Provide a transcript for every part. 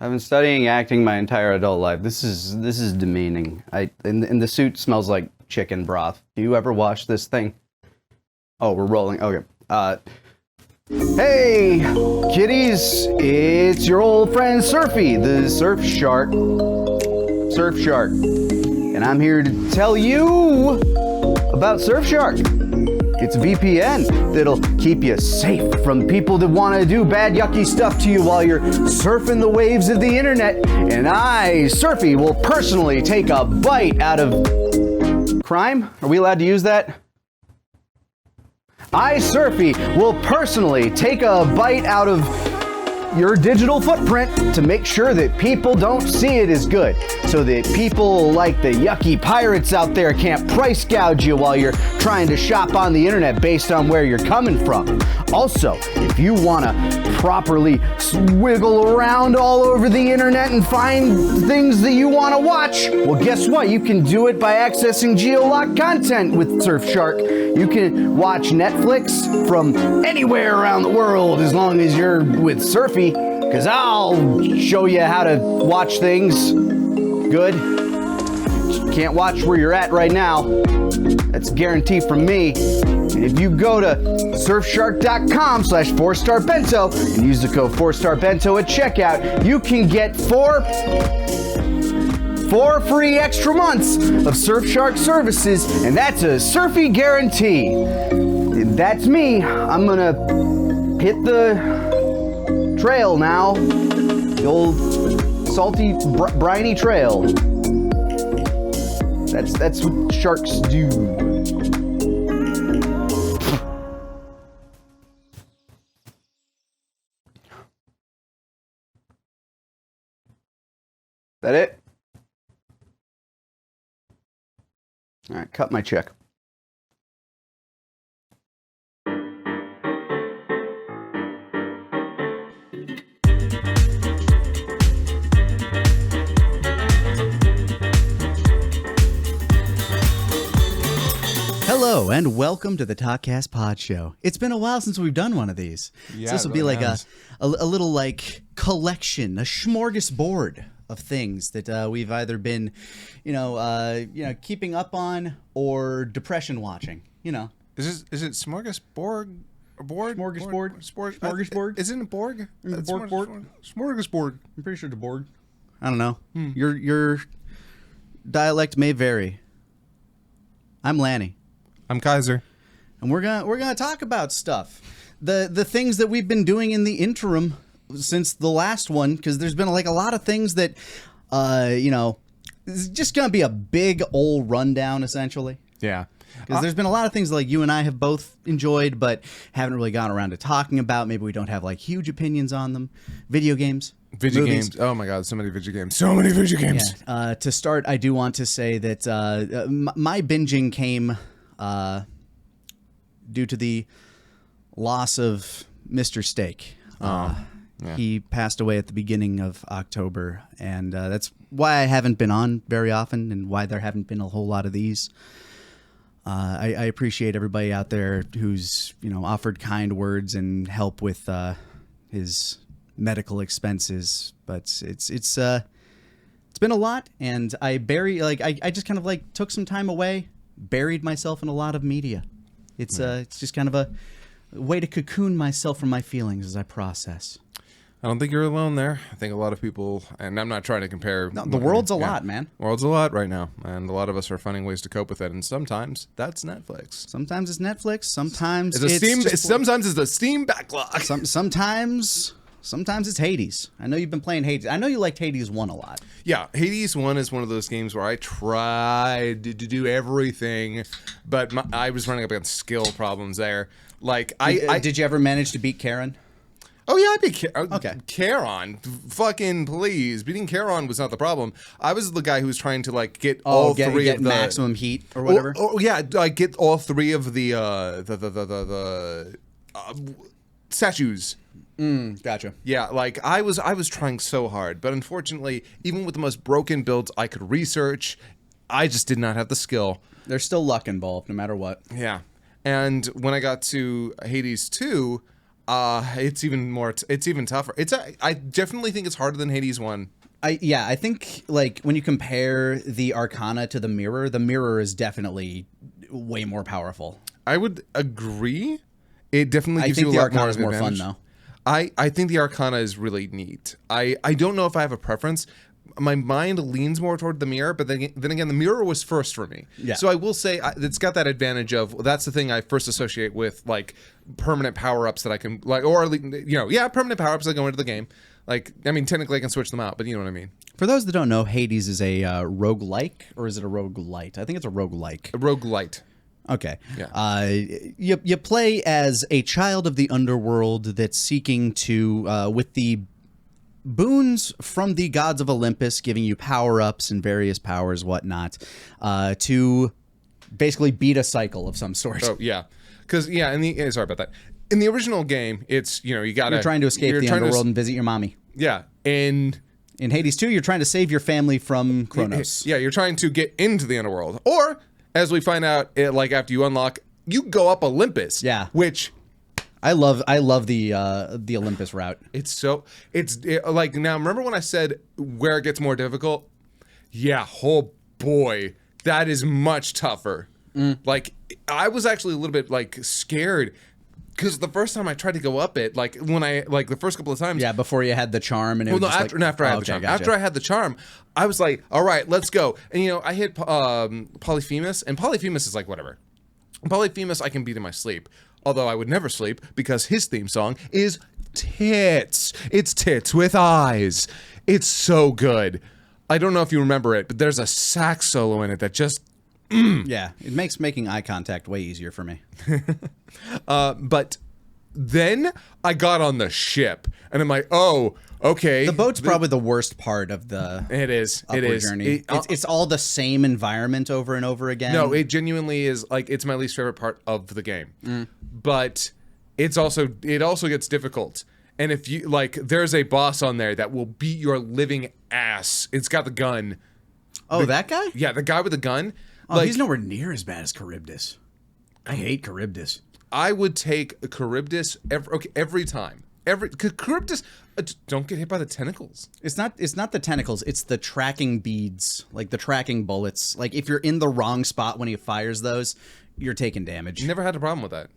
I've been studying acting my entire adult life. This is demeaning. And the suit smells like chicken broth. Do you ever wash this thing? Oh, we're rolling. Okay. Hey, kiddies! It's your old friend Surfy, the surf shark. Surf Shark. And I'm here to tell you about Surfshark. It's a VPN that'll keep you safe from people that want to do bad, yucky stuff to you while you're surfing the waves of the internet. And I, Surfy, will personally take a bite out of crime. Are we allowed to use that? I, Surfy, will personally take a bite out of your digital footprint to make sure that people don't see it as good, so that people like the yucky pirates out there can't price gouge you while you're trying to shop on the internet based on where you're coming from. Also, if you want to properly wiggle around all over the internet and find things that you want to watch, well, guess what? You can do it by accessing geolocked content with Surfshark. You can watch Netflix from anywhere around the world as long as you're with Surfy, because I'll show you how to watch things good. Just can't watch where you're at right now. That's a guarantee from me. And if you go to surfshark.com/4starbento and use the code 4starbento at checkout, you can get four free extra months of Surfshark services, and that's a Surfy guarantee. And that's me. I'm gonna hit the trail now. The old salty, briny trail. That's what sharks do. That it? All right, cut my check. Hello, and welcome to the Talkcast Podshow. It's been a while since we've done one of these. Yeah, So this will be like a little like collection, a smorgasbord of things that we've either been, keeping up on or depression watching. You know, Is it smorgasbord? Smorgasbord? Smorgasbord? Isn't it Borg? Borg? Smorgasbord. I'm pretty sure the Borg. I don't know. Your dialect may vary. I'm Lanny. I'm Kaiser. And we're gonna talk about stuff, the things that we've been doing in the interim since the last one, because there's been like a lot of things that, it's just gonna be a big old rundown essentially. Yeah. Because there's been a lot of things like you and I have both enjoyed, but haven't really gotten around to talking about. Maybe we don't have like huge opinions on them. Video games. Video movies. games. Oh my God, so many video games. So many video games. Yeah. To start, I do want to say that my binging came due to the loss of Mr. Steak. Yeah. He passed away at the beginning of October, and that's why I haven't been on very often and why there haven't been a whole lot of these. I appreciate everybody out there who's offered kind words and help with his medical expenses, but it's been a lot, and I just kind of like took some time away, buried myself in a lot of media. It's just kind of a way to cocoon myself from my feelings as I process. I don't think you're alone there. I think a lot of people, and I'm not trying to compare. No, the world's a lot, man. The world's a lot right now, and a lot of us are finding ways to cope with it, and sometimes that's Netflix. Sometimes it's Netflix. Sometimes Sometimes it's the Steam backlog. Sometimes it's Hades. I know you've been playing Hades. I know you liked Hades 1 a lot. Yeah, Hades 1 is one of those games where I tried to do everything, but I was running up against skill problems there. Like, Did you ever manage to beat Karen? Oh yeah, I beat Okay. Charon. Fucking please, beating Charon was not the problem. I was the guy who was trying to like get all three of the maximum heat or whatever. Oh yeah, I get all three of the statues. Gotcha. Yeah, like I was trying so hard, but unfortunately, even with the most broken builds I could research, I just did not have the skill. There's still luck involved, no matter what. Yeah, and when I got to Hades 2. It's even more. It's even tougher. I definitely think it's harder than Hades 1. I think like when you compare the Arcana to the mirror is definitely way more powerful. I would agree. It definitely gives I think you a the lot Arcana more is more fun advantage. though. I think the Arcana is really neat. I don't know if I have a preference. My mind leans more toward the mirror, but then again, the mirror was first for me. Yeah. So I will say it's got that advantage of that's the thing I first associate with like permanent power ups that I can like, or permanent power ups that go into the game. Like, I mean, technically I can switch them out, but you know what I mean. For those that don't know, Hades is a roguelike, or is it a roguelite? I think it's a roguelike. A roguelite. Okay. Yeah. You play as a child of the underworld that's seeking to, with the boons from the gods of Olympus, giving you power-ups and various powers, whatnot, to basically beat a cycle of some sort. Oh, yeah. Because, sorry about that. In the original game, it's, you gotta... You're trying to escape the underworld and visit your mommy. Yeah, and... In Hades 2, you're trying to save your family from Kronos. Yeah, you're trying to get into the underworld. Or, as we find out, after you unlock, you go up Olympus. Yeah. Which... I love the Olympus route. Like, now remember when I said where it gets more difficult? Yeah, oh boy, that is much tougher. Like, I was actually a little bit like scared because the first time I tried to go up it, like when I the first couple of times, Yeah, before you had the charm and it well, was no, just after I had the charm. Gotcha. After I had the charm, I was like, all right, let's go. And I hit Polyphemus, and Polyphemus is like whatever. Polyphemus I can beat in my sleep. Although I would never sleep because his theme song is tits. It's tits with eyes. It's so good. I don't know if you remember it, but there's a sax solo in it that just... Yeah, it makes making eye contact way easier for me. But then I got on the ship, and I'm like, oh, okay. The boat's probably the worst part of the It is. upward It is. journey. It's all the same environment over and over again. No, it genuinely is like it's my least favorite part of the game. But it also gets difficult. And if you there's a boss on there that will beat your living ass. It's got the gun. Oh, that guy? Yeah, the guy with the gun. Oh, he's nowhere near as bad as Charybdis. I hate Charybdis. I would take Charybdis every time. Cause Charybdis don't get hit by the tentacles. It's not the tentacles, it's the tracking beads, like the tracking bullets. Like if you're in the wrong spot when he fires those, you're taking damage. Never had a problem with that.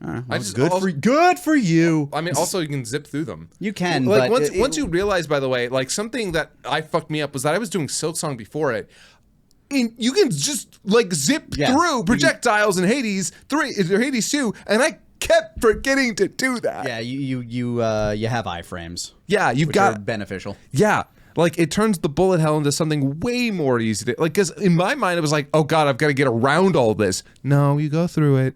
Good for you. I mean, also you can zip through them. You can, like but once you realize, by the way, like something that I fucked me up was that I was doing Silksong before it. And you can just like zip through projectiles in Hades 3 or Hades 2, and I kept forgetting to do that. Yeah, you have iframes. Yeah, you've which got are beneficial. Yeah. Like it turns the bullet hell into something way more easy to like, because in my mind it was like, oh god, I've got to get around all this. No, you go through it.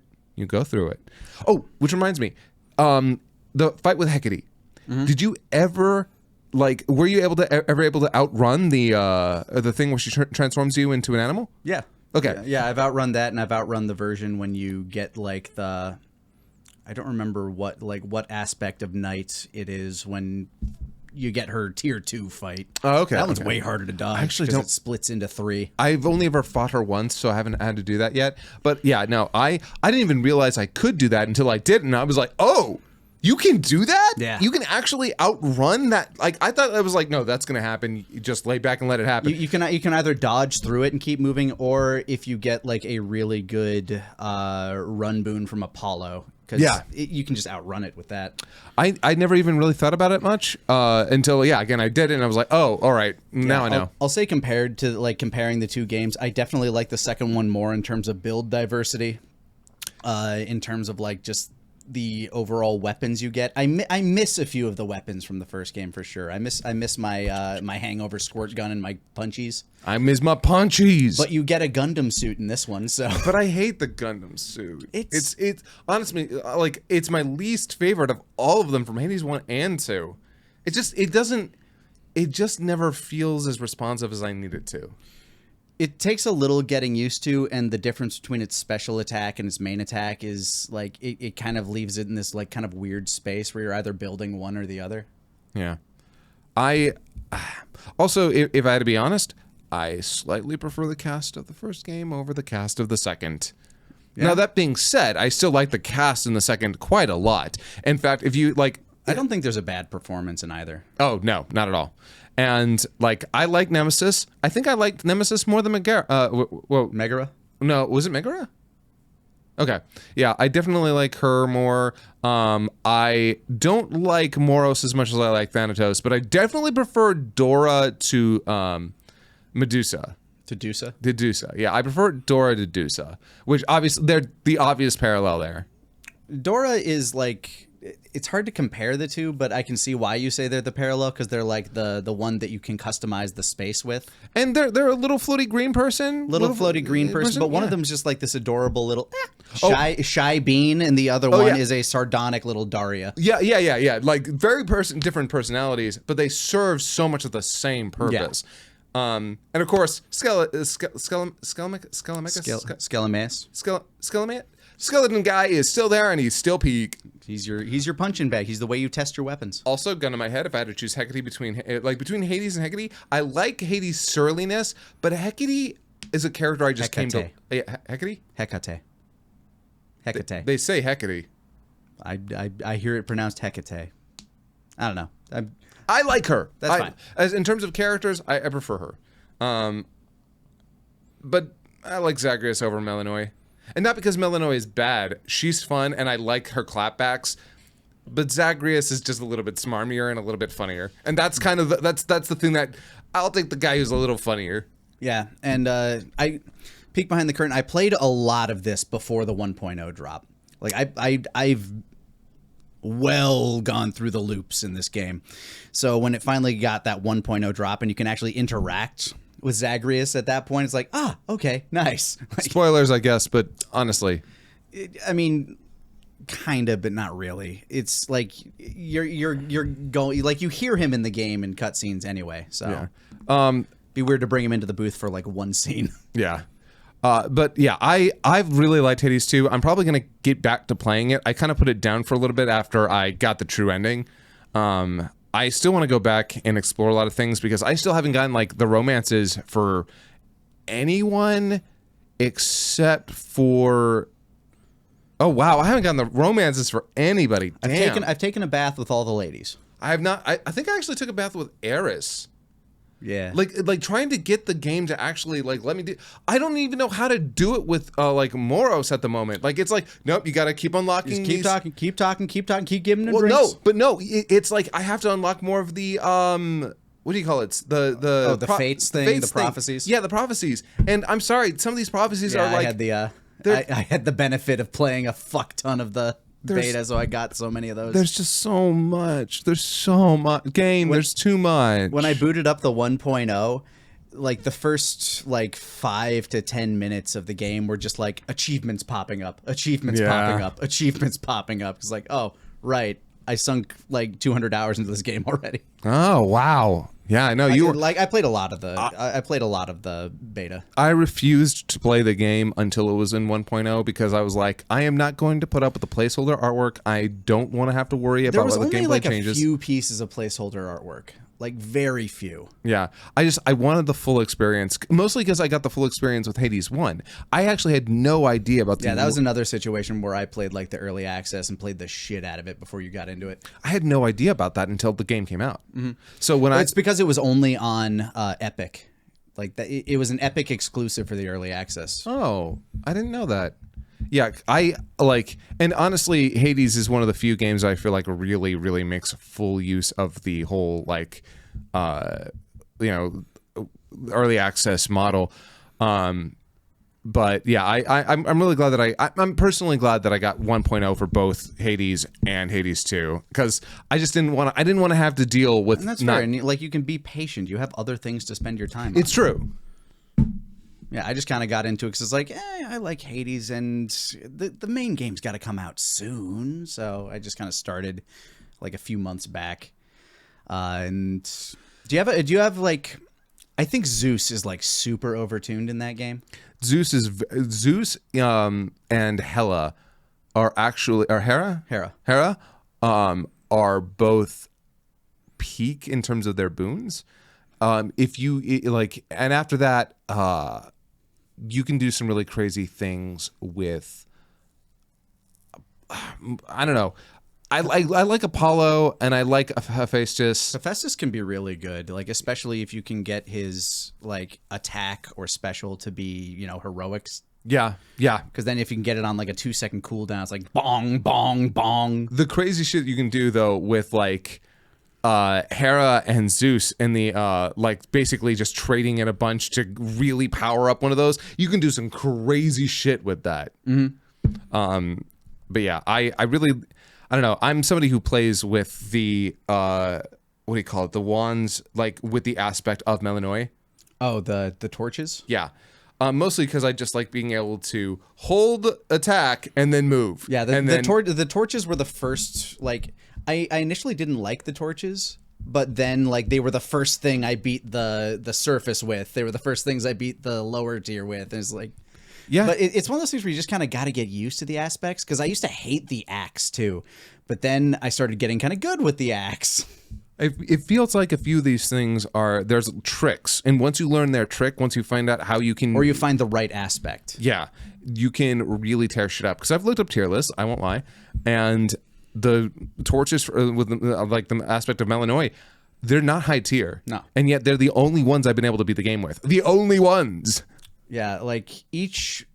Oh, which reminds me, the fight with Hecate. Did you ever were you ever able to outrun the thing where she transforms you into an animal? Yeah. Okay. Yeah, I've outrun that, and I've outrun the version when you get like the, I don't remember what aspect of night it is when you get her tier 2 fight. Oh, okay. That one's way harder to dodge. I actually 'cause don't. It splits into 3. I've only ever fought her once, so I haven't had to do that yet. But yeah, no, I didn't even realize I could do that until I did, and I was like, oh, you can do that? Yeah. You can actually outrun that. Like I thought I was like, no, that's gonna happen. You just lay back and let it happen. You can either dodge through it and keep moving, or if you get like a really good run boon from Apollo, because you can just outrun it with that. I never even really thought about it much until again I did it, and I was like, oh, all right, now I know. I'll say comparing the two games, I definitely like the second one more in terms of build diversity, in terms of like just the overall weapons you get. I miss a few of the weapons from the first game for sure. I miss my my hangover squirt gun and my punchies. I miss my punchies. But you get a Gundam suit in this one, so. But I hate the Gundam suit. It's honestly like it's my least favorite of all of them from Hades 1 and 2. It just never feels as responsive as I need it to. It takes a little getting used to, and the difference between its special attack and its main attack is like it kind of leaves it in this like kind of weird space where you're either building one or the other. Yeah. I also, if I had to be honest, I slightly prefer the cast of the first game over the cast of the second. Yeah. Now, that being said, I still like the cast in the second quite a lot. In fact, if you like, I don't think there's a bad performance in either. Oh no, not at all. And like I like Nemesis. I think I liked Nemesis more than Megara. Megara? No, was it Megara? Okay. Yeah, I definitely like her more. I don't like Moros as much as I like Thanatos, but I definitely prefer Dora to Medusa. To Dusa? Dedusa. Yeah, I prefer Dora to Dusa, which obviously they're the obvious parallel there. Dora is like, it's hard to compare the two, but I can see why you say they're the parallel, because they're like the one that you can customize the space with. And they're a little floaty green person. Little floaty green person, but one of them's just like this adorable little shy bean, and the other one is a sardonic little Daria. Yeah. Like very different personalities, but they serve so much of the same purpose. And of course, Skeleton guy is still there, and he's still peak. He's your punching bag. He's the way you test your weapons. Also, gun to my head, if I had to choose Hecate between Hades and Hecate, I like Hades' surliness, but Hecate is a character I just came to. Hecate. Hecate. They say Hecate. I hear it pronounced Hecate. I don't know. I like her. That's fine. As in terms of characters, I prefer her. But I like Zagreus over Melinoe. And not because Melinoe is bad. She's fun, and I like her clapbacks. But Zagreus is just a little bit smarmier and a little bit funnier. And that's kind of that's the thing that I'll take the guy who's a little funnier. Yeah, and I peek behind the curtain. I played a lot of this before the 1.0 drop. Like I've well gone through the loops in this game. So when it finally got that 1.0 drop and you can actually interact with Zagreus at that point, it's like, okay, nice. Spoilers, I guess, but honestly, I mean, kind of, but not really. It's like you're going, like, you hear him in the game in cutscenes anyway. So be weird to bring him into the booth for like one scene. Yeah. But yeah, I've really liked Hades 2. I'm probably going to get back to playing it. I kind of put it down for a little bit after I got the true ending. I still want to go back and explore a lot of things because I still haven't gotten like the romances for anyone except for... Oh, wow. I haven't gotten the romances for anybody. Damn. I've taken a bath with all the ladies. I have not. I think I actually took a bath with Eris. Yeah. Like trying to get the game to actually like let me do. I don't even know how to do it with like Moros at the moment. Like it's like, nope, you got to keep unlocking. Just keep talking, keep giving them well, drinks. It's like I have to unlock more of the what do you call it? The fates thing, the prophecies. Yeah, the prophecies. And I'm sorry, some of these prophecies are like I had the benefit of playing a fuck ton of the beta, so I got so many of those. There's just so much. There's so much game. There's too much. When I booted up the 1.0, like the first like 5 to 10 minutes of the game were just like achievements popping up, achievements popping up, achievements popping up. It's like, oh right, I sunk like 200 hours into this game already. Oh wow. Yeah, I know you were like I played a lot of the beta. I refused to play the game until it was in 1.0 because I was like, I am not going to put up with the placeholder artwork. I don't want to have to worry about what the gameplay changes. There was only like a few pieces of placeholder artwork. Like very few. Yeah. I wanted the full experience, mostly because I got the full experience with Hades 1. I actually had no idea about the... Yeah, that was another situation where I played like the early access and played the shit out of it before you got into it. I had no idea about that until the game came out. Mm-hmm. So when it's because it was only on Epic. Like it was an Epic exclusive for the early access. Oh, I didn't know that. Yeah, I like, and honestly, Hades is one of the few games I feel like really, really makes full use of the whole like, early access model. But yeah, I'm really glad that I'm personally glad that I got 1.0 for both Hades and Hades 2 because I didn't want to have to deal with. And that's fair. And like you can be patient. You have other things to spend your time on. It's true. Yeah, I just kind of got into it because it's like, I like Hades, and the main game's got to come out soon. So I just kind of started like a few months back. And do you have like, I think Zeus is like super overtuned in that game. Zeus and Hera are actually Hera are both peak in terms of their boons. If you like, and after that, you can do some really crazy things with, I don't know. I like Apollo and I like Hephaestus. Hephaestus can be really good, like especially if you can get his like attack or special to be, heroics. Yeah, yeah. Because then if you can get it on like a 2-second cooldown, it's like bong, bong, bong. The crazy shit you can do though with like Hera and Zeus and the like basically just trading in a bunch to really power up one of those, you can do some crazy shit with that. But yeah, I don't know. I'm somebody who plays with the what do you call it? The wands, like with the aspect of Melanoi. Oh, the torches? Yeah. Mostly because I just like being able to hold attack and then move. Yeah, and the torches were the first, like, I initially didn't like the torches, but then, like, they were the first thing I beat the surface with. They were the first things I beat the lower tier with. And it's like... Yeah. But it's one of those things where you just kind of got to get used to the aspects, because I used to hate the axe, too. But then I started getting kind of good with the axe. It feels like a few of these things there's tricks, and once you learn their trick, once you find out how you can, or you find the right aspect, yeah, you can really tear shit up. Because I've looked up tier lists, I won't lie, and the torches with like the aspect of Melanoi, they're not high tier, no, and yet they're the only ones I've been able to beat the game with. The only ones. Yeah, like each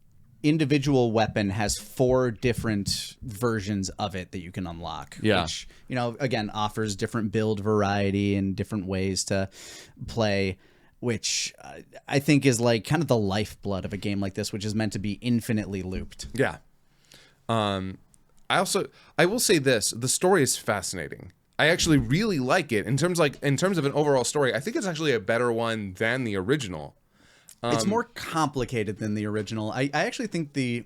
individual weapon has 4 different versions of it that you can unlock. Yeah. Which, again, offers different build variety and different ways to play, which I think is like kind of the lifeblood of a game like this, which is meant to be infinitely looped. Yeah. I will say this, the story is fascinating. I actually really like it in terms of an overall story. I think it's actually a better one than the original. It's more complicated than the original. I actually think the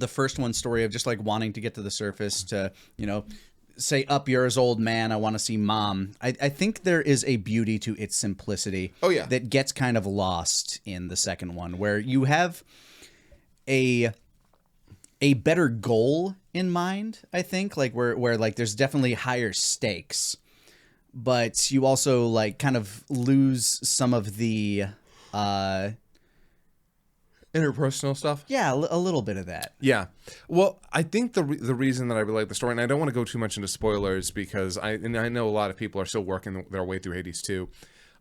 first one's story of just like wanting to get to the surface to, say, up yours, old man, I want to see mom. I think there is a beauty to its simplicity. Oh, yeah. That gets kind of lost in the second one, where you have a better goal in mind, I think, like where like there's definitely higher stakes, but you also like kind of lose some of the interpersonal stuff. Yeah, a little bit of that. Yeah. Well, I think the reason that I really like the story, and I don't want to go too much into spoilers because I know a lot of people are still working their way through Hades 2.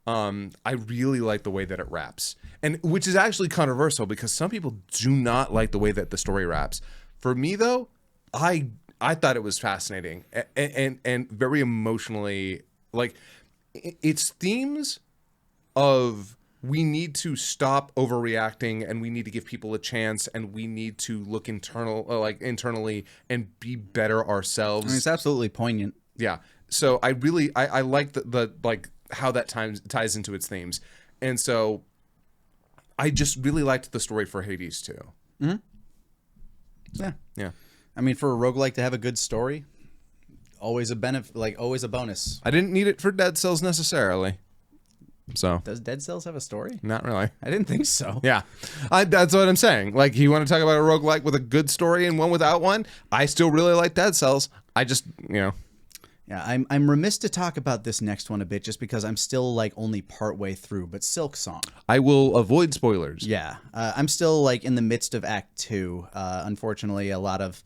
I really like the way that it wraps, and which is actually controversial because some people do not like the way that the story wraps. For me, though, I thought it was fascinating and very emotionally, like its themes of we need to stop overreacting and we need to give people a chance and we need to look internally and be better ourselves. I mean, it's absolutely poignant. Yeah. So I really I like the like how that ties into its themes. And so I just really liked the story for Hades too. Mm-hmm. Yeah. Yeah. I mean, for a roguelike to have a good story, always a benefit, like always a bonus. I didn't need it for Dead Cells necessarily. So does Dead Cells have a story? Not really. I didn't think so. Yeah. That's what I'm saying. Like, you want to talk about a roguelike with a good story and one without one? I still really like Dead Cells. I just, Yeah, I'm remiss to talk about this next one a bit just because I'm still like only partway through, but Silksong. I will avoid spoilers. Yeah. I'm still like in the midst of Act 2. Unfortunately, a lot of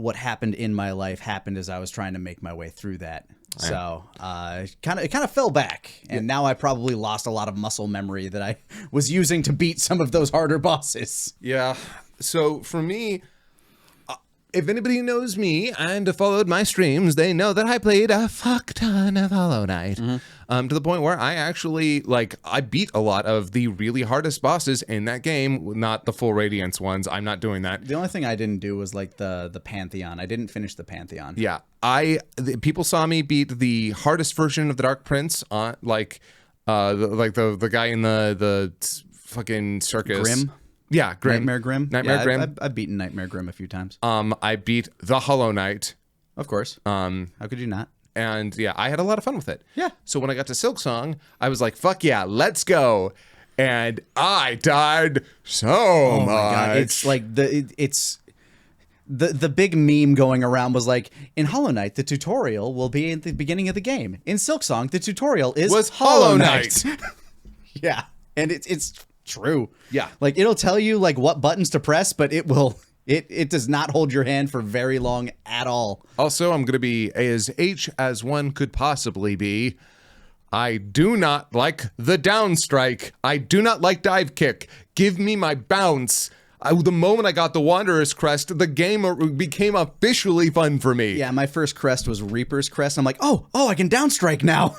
what happened in my life happened as I was trying to make my way through that. So it kind of fell back, and now I probably lost a lot of muscle memory that I was using to beat some of those harder bosses. Yeah. So for me, if anybody knows me and followed my streams, they know that I played a fuck ton of Hollow Knight, to the point where I actually I beat a lot of the really hardest bosses in that game, not the full Radiance ones. I'm not doing that. The only thing I didn't do was like the Pantheon. I didn't finish the Pantheon. Yeah, people saw me beat the hardest version of the Dark Prince on the guy in the fucking circus. Grim. Yeah, Grim. Nightmare Grim. Nightmare Grim. I've beaten Nightmare Grim a few times. I beat the Hollow Knight. Of course. How could you not? And yeah, I had a lot of fun with it. Yeah. So when I got to Silksong, I was like, fuck yeah, let's go. And I died so much. My God. It's like the big meme going around was like, in Hollow Knight, the tutorial will be at the beginning of the game. In Silksong, the tutorial was Hollow Knight. Yeah. And it's true. Yeah. Like, it'll tell you like what buttons to press, but it will It does not hold your hand for very long at all. Also, I'm going to be as H as one could possibly be. I do not like the down strike. I do not like dive kick. Give me my bounce. The moment I got the Wanderer's Crest, the game became officially fun for me. Yeah, my first crest was Reaper's Crest. I'm like, oh, I can downstrike now.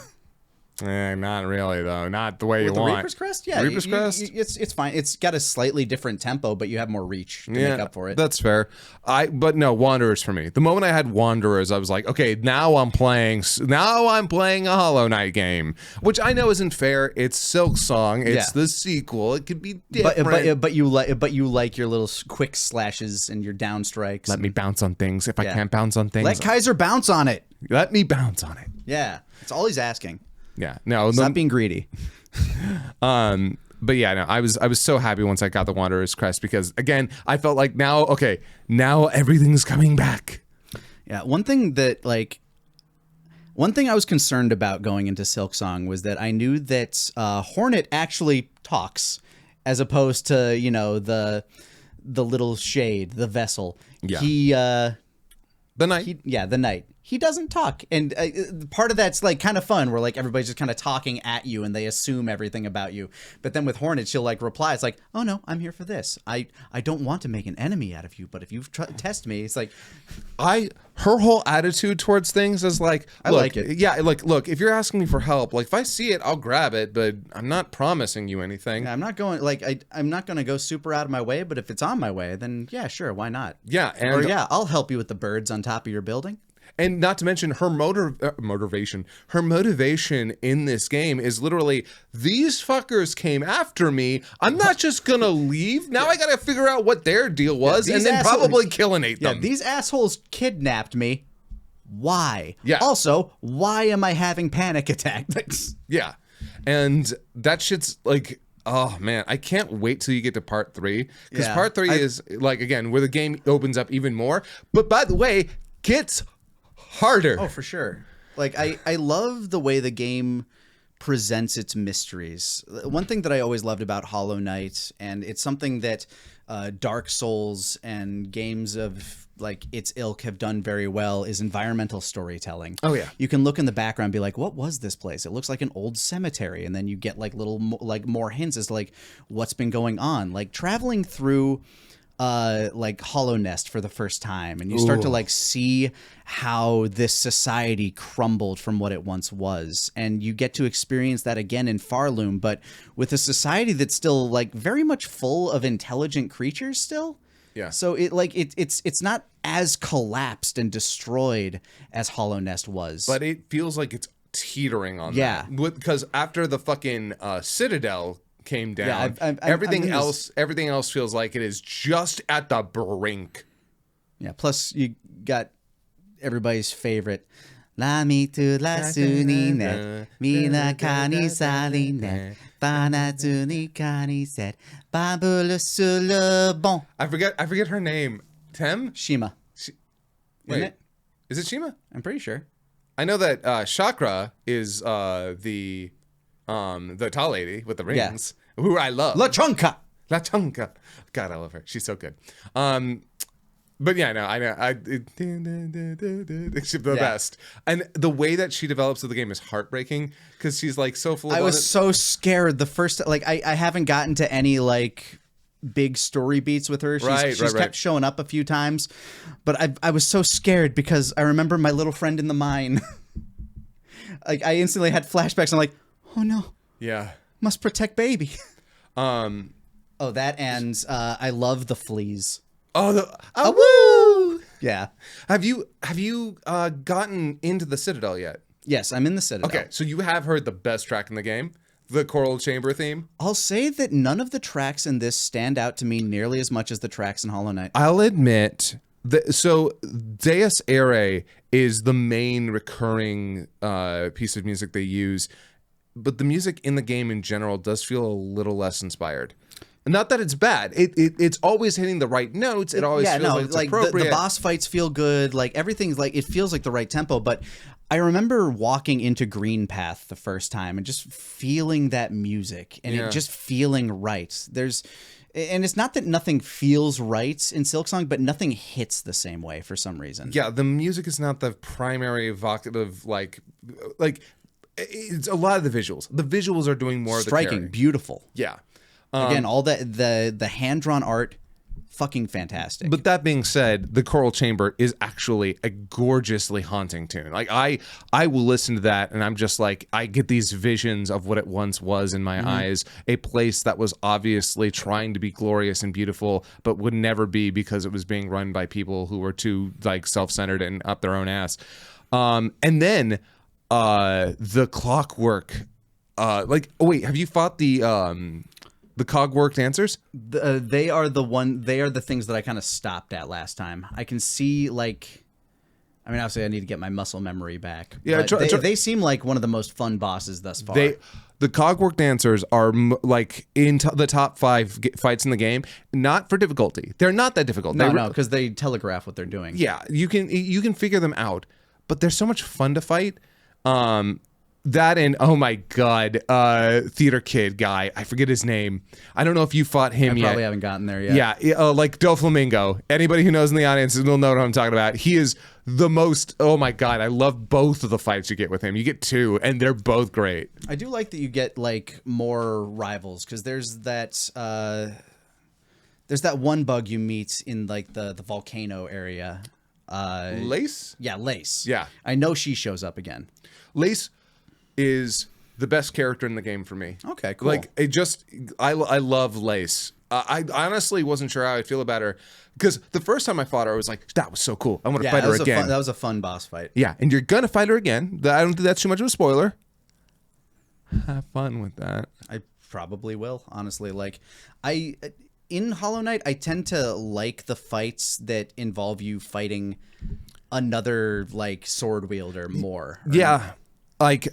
Not really, though. Not the way With you the want. Reaper's Crest? Yeah. Reaper's Crest? It's fine. It's got a slightly different tempo, but you have more reach to make up for it. That's fair. But no, Wanderers for me. The moment I had Wanderers, I was like, okay, now I'm playing a Hollow Knight game, which I know isn't fair. It's Silksong. It's the sequel. It could be different. But you like your little quick slashes and your down strikes. Let me bounce on things. If I can't bounce on things, Let Kaiser bounce on it. let me bounce on it. Yeah, that's all he's asking. Yeah. No. Stop being greedy. But yeah, no, I was so happy once I got the Wanderer's Crest because again, I felt like now everything's coming back. Yeah, one thing I was concerned about going into Silksong was that I knew that Hornet actually talks, as opposed to the little shade, the vessel. Yeah. The Knight. The Knight. He doesn't talk, and part of that's like kind of fun, where like everybody's just kind of talking at you, and they assume everything about you. But then with Hornet, she'll like reply. It's like, oh no, I'm here for this. I don't want to make an enemy out of you, but if you test me, it's like, her whole attitude towards things is like, I like it. Yeah, like, look, if you're asking me for help, like if I see it, I'll grab it, but I'm not promising you anything. I'm not going I'm not going to go super out of my way, but if it's on my way, then yeah, sure, why not? Yeah, I'll help you with the birds on top of your building. And not to mention her motivation. Her motivation in this game is literally, these fuckers came after me. I'm not just gonna leave. Now I gotta figure out what their deal was, and then probably killinate them. Yeah, these assholes kidnapped me. Why? Yeah. Also, why am I having panic attacks? Yeah. And that shit's like, oh man, I can't wait till you get to part 3. Because part 3 is like, again, where the game opens up even more. But by the way, gets harder. Oh, for sure. Like I love the way the game presents its mysteries. One thing that I always loved about Hollow Knight, and it's something that Dark Souls and games of like its ilk have done very well, is environmental storytelling. Oh yeah. You can look in the background and be like, what was this place? It looks like an old cemetery. And then you get like little more hints as to like what's been going on. Like traveling through like Hollow Nest for the first time, and you start to like see how this society crumbled from what it once was, and you get to experience that again in Farloom, but with a society that's still like very much full of intelligent creatures still. Yeah. So it's not as collapsed and destroyed as Hollow Nest was, but it feels like it's teetering on that. Because after the fucking Citadel came down, everything else feels like it is just at the brink. Yeah, plus you got everybody's favorite La mi tu la sunine mina kani saline bana tuni kani set babulu sur le bon. I forget her name. Shima. Wait, it? Is it Shima? I'm pretty sure. I know that Chakra is the tall lady with the rings, who I love. La Chunka. God, I love her. She's so good. But yeah, no, I know. She's the best. And the way that she develops in the game is heartbreaking because she's like so full of I was so scared the first, like, I haven't gotten to any like big story beats with her. She's kept showing up a few times, but I was so scared because I remember my little friend in the mine. Like I instantly had flashbacks. I'm like, oh no. Yeah. Must protect baby. That and I love the fleas. Woo! Yeah. Have you gotten into the Citadel yet? Yes, I'm in the Citadel. Okay, so you have heard the best track in the game, the Coral Chamber theme. I'll say that none of the tracks in this stand out to me nearly as much as the tracks in Hollow Knight. I'll admit that. So Deus Irae is the main recurring piece of music they use, but the music in the game in general does feel a little less inspired. Not that it's bad. It's always hitting the right notes. It always feels like it's appropriate. The boss fights feel good. Like everything's like, it feels like the right tempo. But I remember walking into Green Path the first time and just feeling that music and it just feeling right. And it's not that nothing feels right in Silksong, but nothing hits the same way for some reason. Yeah, the music is not the primary evocative, like it's a lot of the visuals. The visuals are doing more of the Striking, carrying. beautiful. Yeah. Again, all the hand-drawn art, fucking fantastic. But that being said, the Choral Chamber is actually a gorgeously haunting tune. Like I will listen to that and I'm just like, I get these visions of what it once was in my eyes, a place that was obviously trying to be glorious and beautiful, but would never be because it was being run by people who were too like self-centered and up their own ass. And then the clockwork, wait, have you fought the cogwork dancers? They are the things that I kind of stopped at last time. I can see obviously I need to get my muscle memory back. Yeah, but they seem like one of the most fun bosses thus far. The cogwork dancers are like in the top 5 fights in the game, not for difficulty. They're not that difficult. No, because they telegraph what they're doing. Yeah, you can figure them out, but they're so much fun to fight. That and oh my god, theater kid guy, I forget his name. I don't know if you fought him yet. I probably haven't gotten there yet. Yeah, like Doflamingo. Anybody who knows in the audience will know what I'm talking about. He is the most. Oh my god, I love both of the fights you get with him. You get 2, and they're both great. I do like that you get like more rivals because there's that one bug you meet in like the volcano area. Lace? Yeah, Lace. Yeah. I know she shows up again. Lace is the best character in the game for me. Okay, cool. Like I love Lace. I honestly wasn't sure how I'd feel about her because the first time I fought her, I was like, that was so cool. I want to fight her again. That was a fun boss fight. Yeah, and you're gonna fight her again. I don't think that's too much of a spoiler. Have fun with that. I probably will, honestly. Like, in Hollow Knight, I tend to like the fights that involve you fighting another like sword wielder more. Yeah. Like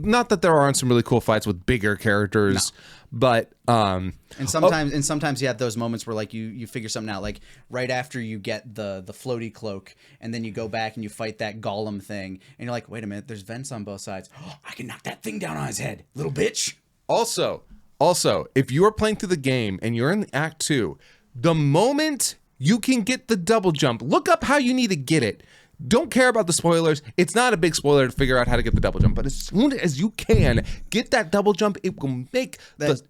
not that there aren't some really cool fights with bigger characters, but and sometimes you have those moments where like you figure something out, like right after you get the floaty cloak, and then you go back and you fight that golem thing, and you're like, wait a minute, there's vents on both sides. Oh, I can knock that thing down on his head, little bitch. Also, if you are playing through the game and you're in Act 2, the moment you can get the double jump, look up how you need to get it. Don't care about the spoilers. It's not a big spoiler to figure out how to get the double jump, but as soon as you can get that double jump, it will make the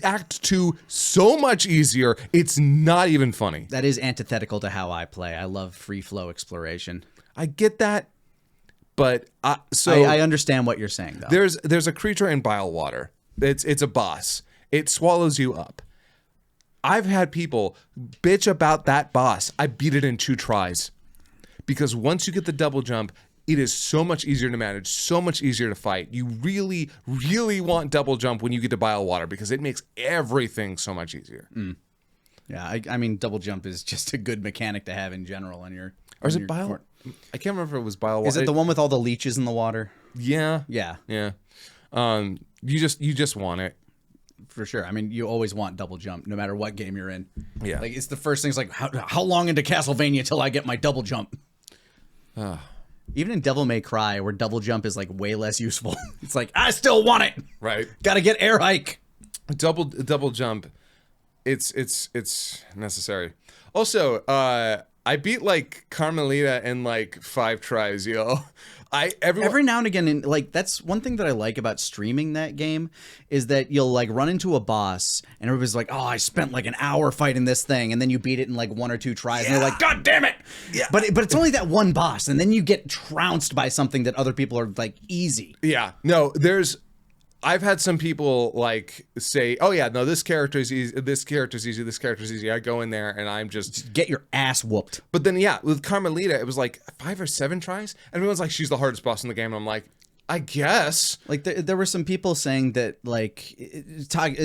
Act 2 so much easier. It's not even funny. That is antithetical to how I play. I love free flow exploration. I get that, but I understand what you're saying though. There's a creature in bile water. It's a boss. It swallows you up. I've had people bitch about that boss. I beat it in 2 tries. Because once you get the double jump, it is so much easier to manage, so much easier to fight. You really, really want double jump when you get to bile water because it makes everything so much easier. Yeah, I mean, double jump is just a good mechanic to have in general. Or is it bile? I can't remember if it was bile water. Is it the one with all the leeches in the water? Yeah. Yeah. You just want it. For sure. I mean, you always want double jump, no matter what game you're in. Yeah. Like, it's the first thing. It's like, how long into Castlevania till I get my double jump? Even in Devil May Cry, where double jump is like way less useful. It's like, I still want it. Right. Gotta get air hike. Double jump. It's necessary. Also, I beat like Carmelita in like 5 tries, yo. Every now and again, that's one thing that I like about streaming that game is that you'll like run into a boss and everybody's like, oh, I spent like an hour fighting this thing, and then you beat it in like 1 or 2 tries, and they're like, God damn it! Yeah. But it's only that one boss, and then you get trounced by something that other people are like easy. Yeah, no, I've had some people like say, "Oh yeah, no, this character's easy. This character's easy. This character's easy." I go in there and I'm just get your ass whooped. But then yeah, with Carmelita, it was like 5 or 7 tries, and everyone's like, "She's the hardest boss in the game." And I'm like, I guess. Like there were some people saying that like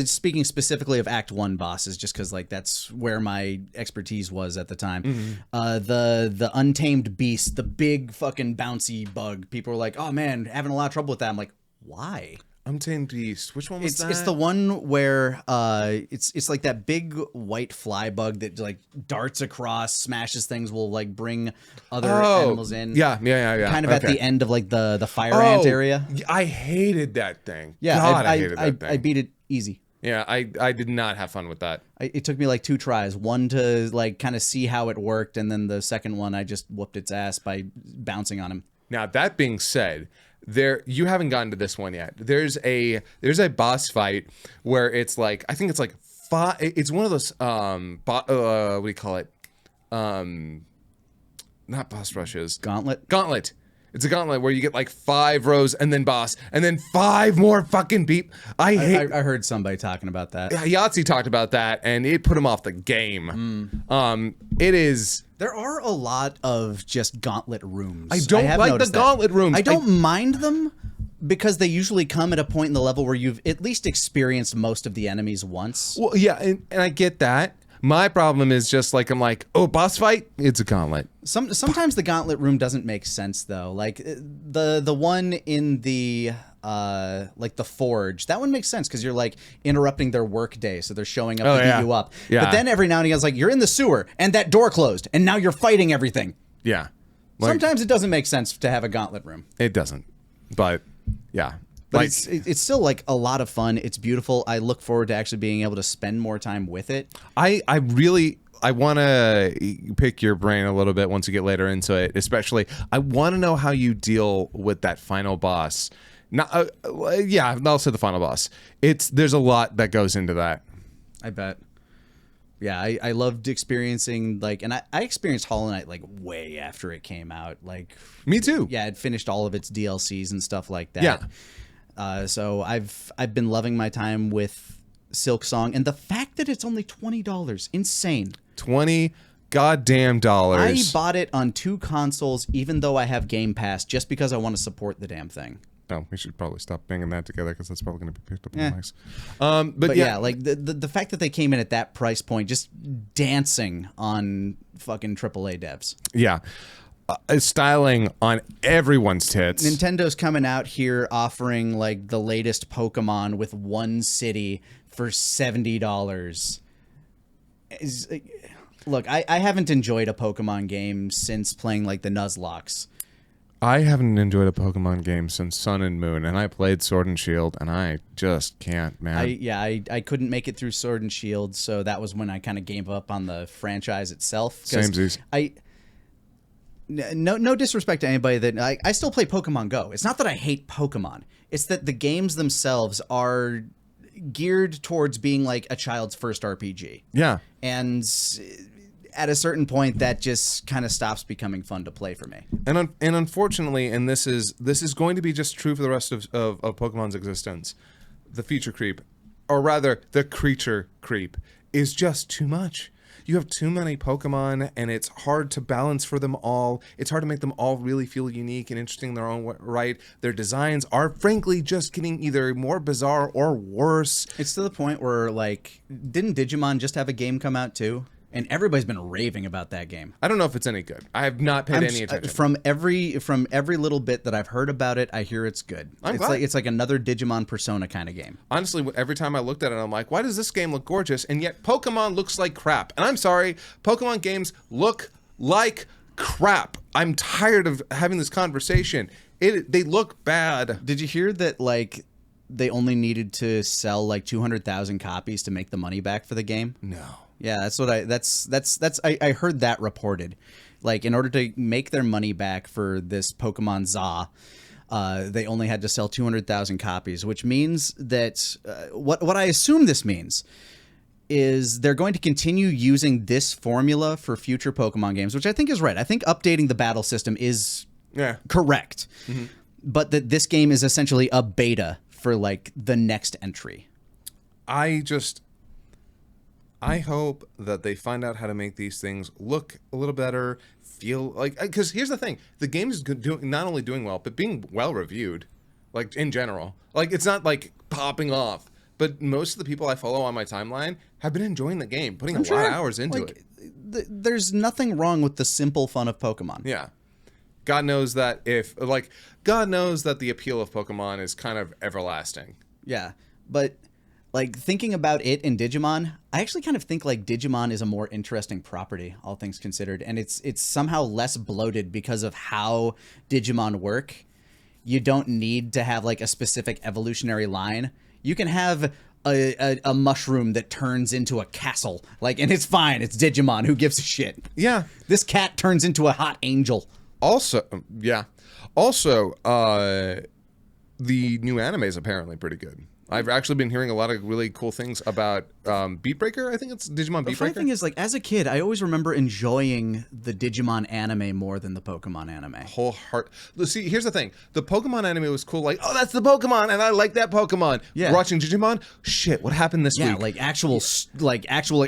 speaking specifically of Act 1 bosses, just because like that's where my expertise was at the time. Mm-hmm. The untamed beast, the big fucking bouncy bug. People were like, "Oh man, having a lot of trouble with that." I'm like, why? Untamed Beast. Which one was that? It's the one where it's like that big white fly bug that like darts across, smashes things, will like bring other animals in. Yeah. Kind of at the end of like the fire ant area. I hated that thing. Yeah, God, I hated that thing. I beat it easy. Yeah, I did not have fun with that. It took me like 2 tries. One to like kind of see how it worked, and then the second one I just whooped its ass by bouncing on him. Now that being said, you haven't gotten to this one yet. There's a boss fight where it's like, I think it's like 5. It's one of those what do you call it? Not boss rushes. Gauntlet. It's a gauntlet where you get like 5 rows and then boss and then 5 more fucking beep. I heard somebody talking about that. Yahtzee talked about that and it put him off the game. It is. There are a lot of just gauntlet rooms. I don't like the gauntlet rooms. I don't mind them because they usually come at a point in the level where you've at least experienced most of the enemies once. Well, yeah, and I get that. My problem is just like, I'm like, oh, boss fight? It's a gauntlet. Sometimes the gauntlet room doesn't make sense though. Like the one in the like the forge, that one makes sense because you're like interrupting their work day, so they're showing up to beat you up. Yeah. But then every now and again, it's like you're in the sewer and that door closed, and now you're fighting everything. Yeah. Sometimes it doesn't make sense to have a gauntlet room. It doesn't. But yeah. But it's still like a lot of fun. It's beautiful. I look forward to actually being able to spend more time with it. I want to pick your brain a little bit once you get later into it. Especially, I want to know how you deal with that final boss. Not, I'll say the final boss. There's a lot that goes into that. I bet. Yeah, I loved experiencing and I experienced Hollow Knight like way after it came out. Like me too. Yeah, it finished all of its DLCs and stuff like that. Yeah. So I've been loving my time with Silksong, and the fact that it's only $20, insane. $20 goddamn dollars. I bought it on 2 consoles, even though I have Game Pass, just because I want to support the damn thing. Oh, we should probably stop banging that together because that's probably going to be picked up on mics. But yeah, like the fact that they came in at that price point, just dancing on fucking AAA devs. Yeah. Styling on everyone's tits. Nintendo's coming out here offering like the latest Pokemon with one city for $70. Look, I haven't enjoyed a Pokemon game since playing like the Nuzlocke. I haven't enjoyed a Pokemon game since Sun and Moon, and I played Sword and Shield, and I just can't, man. I couldn't make it through Sword and Shield, so that was when I kind of gave up on the franchise itself. Samesies. No disrespect to anybody that I still play Pokemon Go. It's not that I hate Pokemon. It's that the games themselves are geared towards being like a child's first RPG. Yeah. And at a certain point, that just kind of stops becoming fun to play for me. And unfortunately, and this is going to be just true for the rest of Pokemon's existence, the feature creep, or rather, the creature creep, is just too much. You have too many Pokemon, and it's hard to balance for them all. It's hard to make them all really feel unique and interesting in their own right. Their designs are, frankly, just getting either more bizarre or worse. It's to the point where, like, didn't Digimon just have a game come out, too? And everybody's been raving about that game. I don't know if it's any good. I have not paid any attention. From every little bit that I've heard about it, I hear it's good. It's like another Digimon Persona kind of game. Honestly, every time I looked at it, I'm like, why does this game look gorgeous? And yet Pokemon looks like crap. And I'm sorry, Pokemon games look like crap. I'm tired of having this conversation. They look bad. Did you hear that, like, they only needed to sell like 200,000 copies to make the money back for the game? No. Yeah, that's what I heard that reported. Like, in order to make their money back for this Pokemon ZA, they only had to sell 200,000 copies, which means that what I assume this means is they're going to continue using this formula for future Pokemon games, which I think is right. I think updating the battle system is correct, but that this game is essentially a beta for like the next entry. I hope that they find out how to make these things look a little better, feel like, because here's the thing, the game is not only doing well, but being well reviewed, like in general. Like, it's not like popping off, but most of the people I follow on my timeline have been enjoying the game, putting a lot of hours into it. There's nothing wrong with the simple fun of Pokemon. Yeah. God knows that the appeal of Pokemon is kind of everlasting. Yeah, but like thinking about it in Digimon, I actually kind of think like Digimon is a more interesting property, all things considered, and it's somehow less bloated because of how Digimon work. You don't need to have like a specific evolutionary line. You can have a mushroom that turns into a castle. Like, and it's fine. It's Digimon. Who gives a shit? Yeah. This cat turns into a hot angel. Also, yeah. Also, the new anime is apparently pretty good. I've actually been hearing a lot of really cool things about Beat Breaker. I think it's Digimon Beat The funny Breaker. thing is, like, as a kid, I always remember enjoying the Digimon anime more than the Pokemon anime. Whole heart. See, here's the thing. The Pokemon anime was cool. Like, oh, that's the Pokemon, and I like that Pokemon. Yeah. Watching Digimon, shit, what happened this Yeah, week? like actual,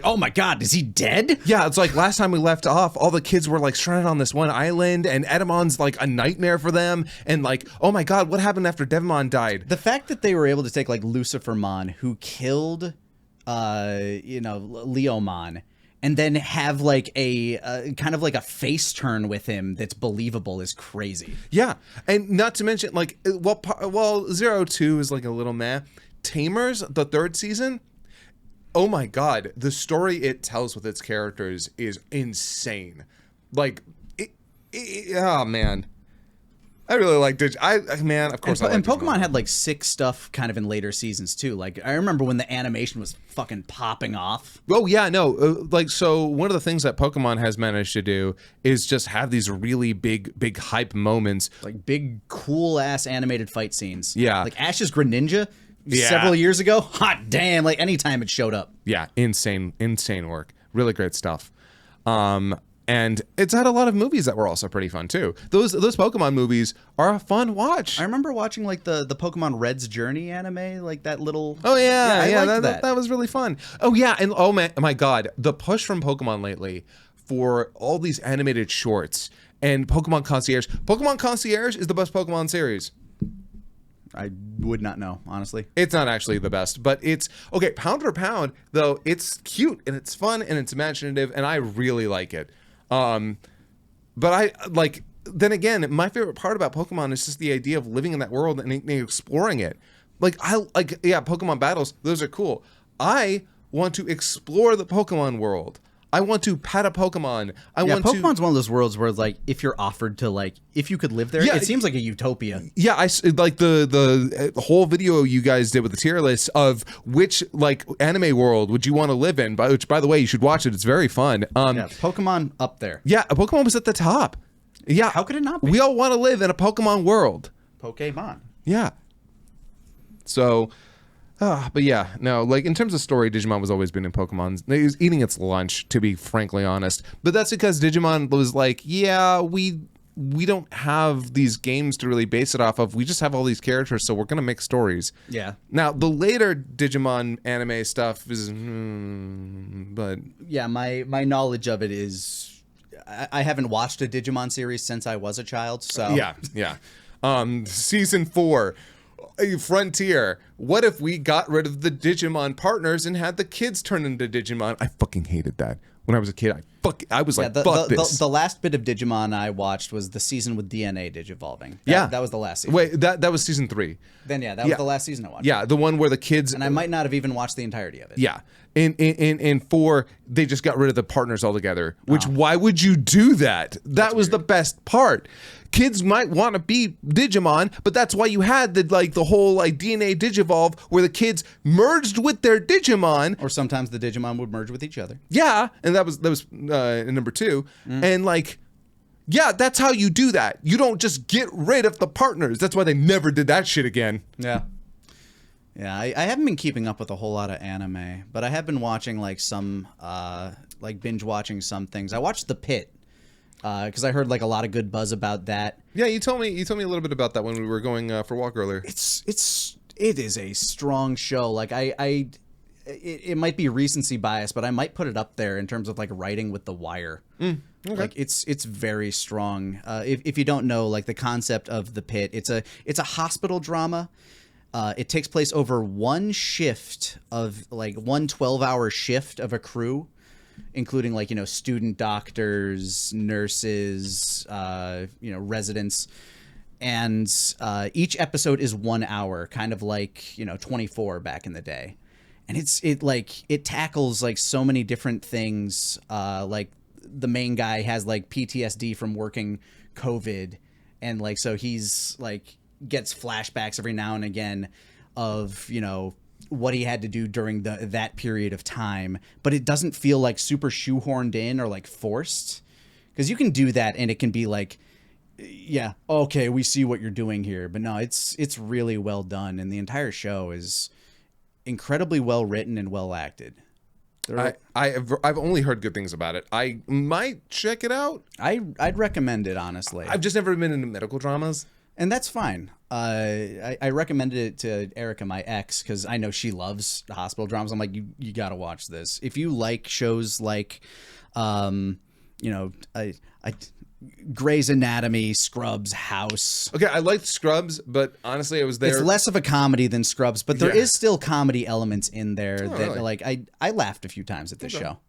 oh my god, is he dead? Yeah, it's like last time we left off, all the kids were like stranded on this one island, and Edamon's like a nightmare for them. And like, oh my god, what happened after Devimon died? The fact that they were able to take like Lucifermon, who killed, Leomon, and then have like a kind of like a face turn with him that's believable is crazy. Yeah, and not to mention like, while 02 is like a little meh, Tamers, the third season. Oh my god, the story it tells with its characters is insane. Like, oh man. I really like man, of course I like And Pokemon Digimon. had like sick stuff kind of in later seasons too. Like I remember when the animation was fucking popping off. Oh yeah, no, so one of the things that Pokemon has managed to do is just have these really big hype moments. Like big cool ass animated fight scenes. Yeah. Like Ash's Greninja Yeah. several years ago. Hot damn, like anytime it showed up. Yeah, insane work. Really great stuff. And it's had a lot of movies that were also pretty fun too. Those Pokemon movies are a fun watch. I remember watching like the Pokemon Red's Journey anime, like that little. Oh yeah, I liked that was really fun. Oh yeah, and oh my god, the push from Pokemon lately for all these animated shorts and Pokemon Concierge. Pokemon Concierge is the best Pokemon series. I would not know, honestly. It's not actually the best, but it's okay. Pound for pound, though, it's cute and it's fun and it's imaginative, and I really like it. But I like. Then again, my favorite part about Pokemon is just the idea of living in that world and exploring it. Pokemon battles, those are cool. I want to explore the Pokemon world. I want to pet a Pokemon. Pokemon's one of those worlds where, like, if you're offered to, like, if you could live there, it seems like a utopia. Yeah, I like the whole video you guys did with the tier list of which like anime world would you want to live in. Which, by the way, you should watch it. It's very fun. Pokemon up there. Yeah, Pokemon was at the top. Yeah, How could it not be? We all want to live in a Pokemon world. Pokemon. Yeah. So. But yeah, no, like in terms of story, Digimon was always been in Pokemon. It was eating its lunch, to be frankly honest. But that's because Digimon was like, yeah, we don't have these games to really base it off of. We just have all these characters, so we're going to make stories. Yeah. Now, the later Digimon anime stuff is, but... Yeah, my knowledge of it is... I haven't watched a Digimon series since I was a child, so... Yeah. Season 4... Frontier. What if we got rid of the Digimon partners and had the kids turn into Digimon? I fucking hated that. When I was a kid, I was like, fuck this. The last bit of Digimon I watched was the season with DNA digivolving. That was the last season. Wait, that was season 3. Then that was the last season I watched. Yeah, the one where the kids... And I might not have even watched the entirety of it. Yeah. In 4, they just got rid of the partners altogether. Which, why would you do that? That was the best part. Kids might want to be Digimon, but that's why you had the whole like DNA Digivolve where the kids merged with their Digimon. Or sometimes the Digimon would merge with each other. Yeah, and that was in number 2. And like, yeah, that's how you do that. You don't just get rid of the partners. That's why they never did that shit again. Yeah. Yeah, I haven't been keeping up with a whole lot of anime, but I have been watching like some, binge watching some things. I watched The Pit. Because I heard like a lot of good buzz about that. Yeah, you told me a little bit about that when we were going for a walk earlier. It is a strong show. Like it might be recency bias, but I might put it up there in terms of like writing with The Wire. Okay. Like it's very strong. If you don't know, like the concept of The Pit, it's a hospital drama. It takes place over one shift of like 12-hour shift of a crew, including like, student doctors, nurses, residents. And each episode is 1 hour, kind of like, 24 back in the day. And it tackles like so many different things. Like the main guy has like PTSD from working COVID. And like, so he's like gets flashbacks every now and again of, what he had to do during that period of time, but it doesn't feel like super shoehorned in or like forced, because you can do that and it can be like, yeah, okay, we see what you're doing here, but no, it's really well done, and the entire show is incredibly well written and well acted. I've only heard good things about it. I might check it out. I'd recommend it, honestly. I've just never been into medical dramas. And that's fine. I recommended it to Erica, my ex, because I know she loves the hospital dramas. I'm like, you got to watch this. If you like shows like, Grey's Anatomy, Scrubs, House. Okay, I liked Scrubs, but honestly, I was there. It's less of a comedy than Scrubs, but there Yeah. is still comedy elements in there that, really? like, I laughed a few times at this show.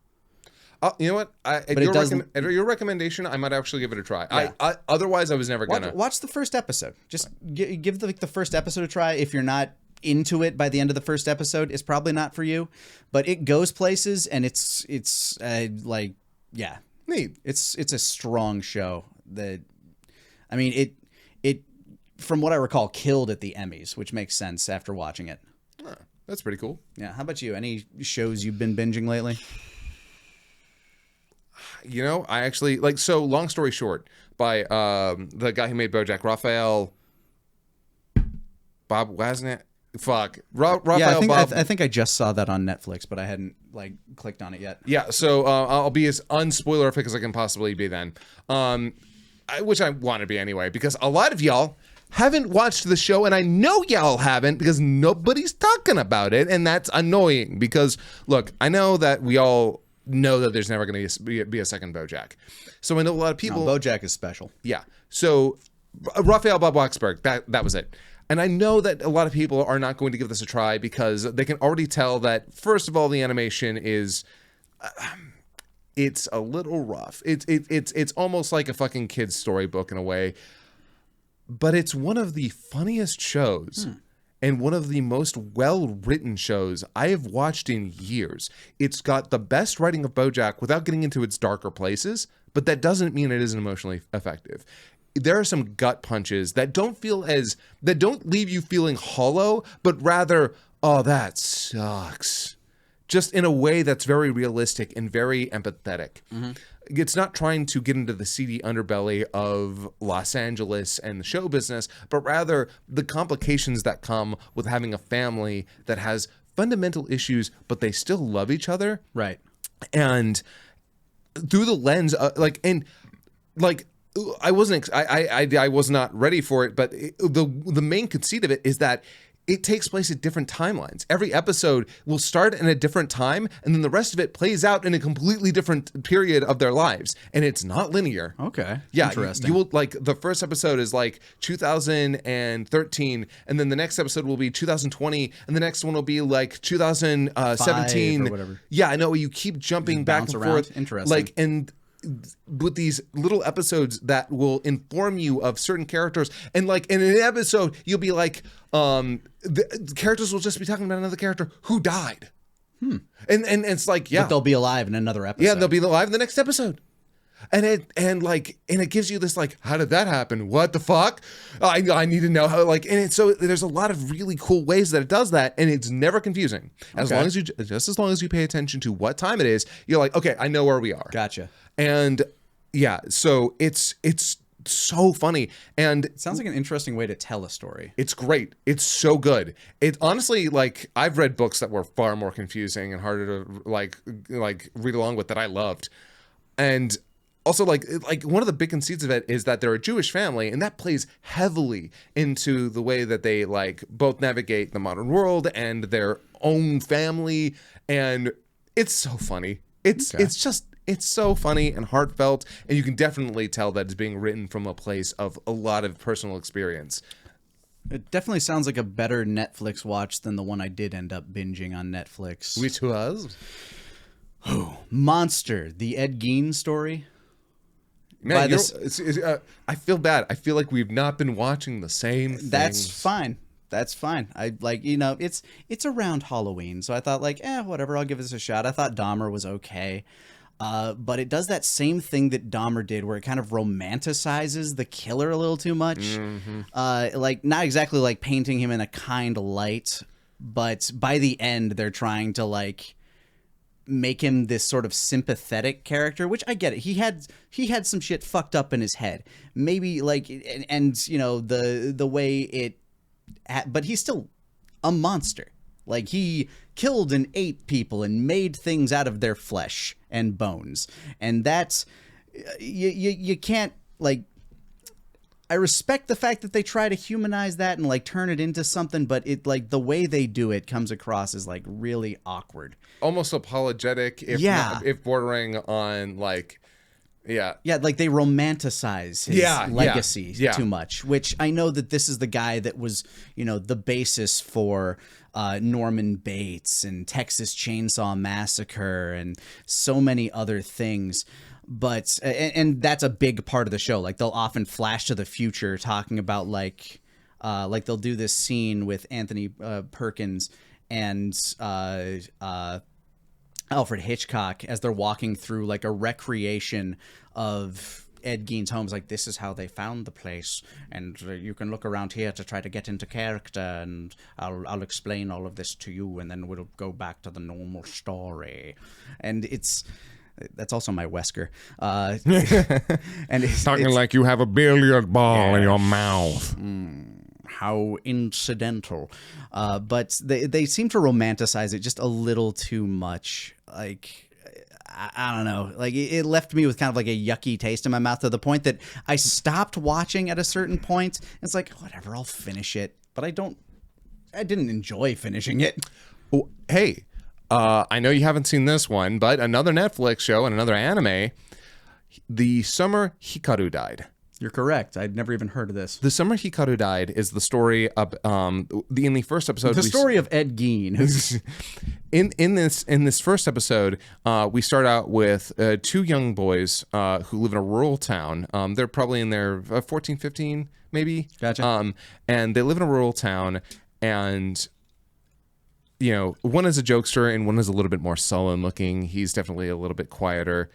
You know what? At your recommendation, I might actually give it a try. Yeah. Otherwise, I was never gonna. Watch the first episode. Just give the first episode a try. If you're not into it by the end of the first episode, it's probably not for you. But it goes places, and it's yeah. Neat. It's a strong show that, I mean, it from what I recall killed at the Emmys, which makes sense after watching it. Huh, that's pretty cool. Yeah. How about you? Any shows you've been binging lately? You know, I actually like. So, long story short, by the guy who made BoJack, Raphael Bob Wasn't. Fuck. Raphael Yeah, Bob. I think I just saw that on Netflix, but I hadn't like clicked on it yet. Yeah, so I'll be as unspoilerific as I can possibly be then, which I want to be anyway, because a lot of y'all haven't watched the show, and I know y'all haven't because nobody's talking about it, and that's annoying because, look, I know that we all know that there's never going to be a second BoJack. So I know a lot of people... No, BoJack is special. Yeah. So Raphael Bob Waksberg, that was it. And I know that a lot of people are not going to give this a try because they can already tell that, first of all, the animation is, it's a little rough. It's almost like a fucking kid's storybook in a way. But it's one of the funniest shows and one of the most well-written shows I have watched in years. It's got the best writing of BoJack without getting into its darker places, but that doesn't mean it isn't emotionally effective. There are some gut punches that don't leave you feeling hollow, but rather, oh, that sucks. Just in a way that's very realistic and very empathetic. Mm-hmm. It's not trying to get into the seedy underbelly of Los Angeles and the show business, but rather the complications that come with having a family that has fundamental issues, but they still love each other. Right. And through the lens of, I was not ready for it, but the main conceit of it is that it takes place at different timelines. Every episode will start in a different time, and then the rest of it plays out in a completely different period of their lives, and it's not linear. Okay. Yeah, interesting. You will, like, the first episode is like 2013, and then the next episode will be 2020, and the next one will be like 2017 or whatever. Yeah, I know. You keep jumping back and around. forth. Interesting. Like, and with these little episodes that will inform you of certain characters, and like in an episode you'll be like the characters will just be talking about another character who died, and it's like, yeah, but they'll be alive in another episode. yeah, they'll be alive in the next episode. And it gives you this, like, how did that happen? What the fuck? I need to know how, like, and it's so there's a lot of really cool ways that it does that, and it's never confusing. As long as you pay attention to what time it is, you're like, okay, I know where we are. Gotcha. And yeah, so it's so funny, and It sounds like an interesting way to tell a story. it's great. It's so good. It honestly, like, I've read books that were far more confusing and harder to like read along with that I loved, and also, like one of the big conceits of it is that they're a Jewish family, and that plays heavily into the way that they, like, both navigate the modern world and their own family, and it's so funny. It's so funny and heartfelt, and you can definitely tell that it's being written from a place of a lot of personal experience. It definitely sounds like a better Netflix watch than the one I did end up binging on Netflix. Which was? Monster, the Ed Gein story. Man, I feel bad. I feel like we've not been watching the same things. That's fine. That's fine. I like, it's around Halloween, so I thought, like, whatever, I'll give this a shot. I thought Dahmer was okay. But it does that same thing that Dahmer did, where it kind of romanticizes the killer a little too much. Mm-hmm. Like, not exactly like painting him in a kind light, but by the end they're trying to like make him this sort of sympathetic character, which I get it. He had some shit fucked up in his head, maybe like, and you know the way it, but he's still a monster. Like he killed and ate people and made things out of their flesh and bones, and that's you can't like. I respect the fact that they try to humanize that and like turn it into something, but it like the way they do it comes across as like really awkward, almost apologetic, if if bordering on like, like they romanticize his legacy too much. Which I know that this is the guy that was, you know, the basis for Norman Bates and Texas Chainsaw Massacre and so many other things. But and that's a big part of the show. Like they'll often flash to the future, talking about like they'll do this scene with Anthony Perkins and Alfred Hitchcock as they're walking through like a recreation of Ed Gein's homes. Like, this is how they found the place, and you can look around here to try to get into character, and I'll explain all of this to you, and then we'll go back to the normal story. And that's also my Wesker. And it's like you have a billiard ball in your mouth. How incidental. But they seem to romanticize it just a little too much. Like, I don't know. Like, it left me with kind of like a yucky taste in my mouth to the point that I stopped watching at a certain point. It's like, whatever, I'll finish it. But I didn't enjoy finishing it. Oh, hey, I know you haven't seen this one, but another Netflix show and another anime, The Summer Hikaru Died. You're correct. I'd never even heard of this. The Summer Hikaru Died is the story of in the first episode. The story of Ed Gein. in this first episode, we start out with two young boys who live in a rural town. They're probably in their 14, 15, maybe. Gotcha. And they live in a rural town, and you know, one is a jokester and one is a little bit more sullen looking. He's definitely a little bit quieter.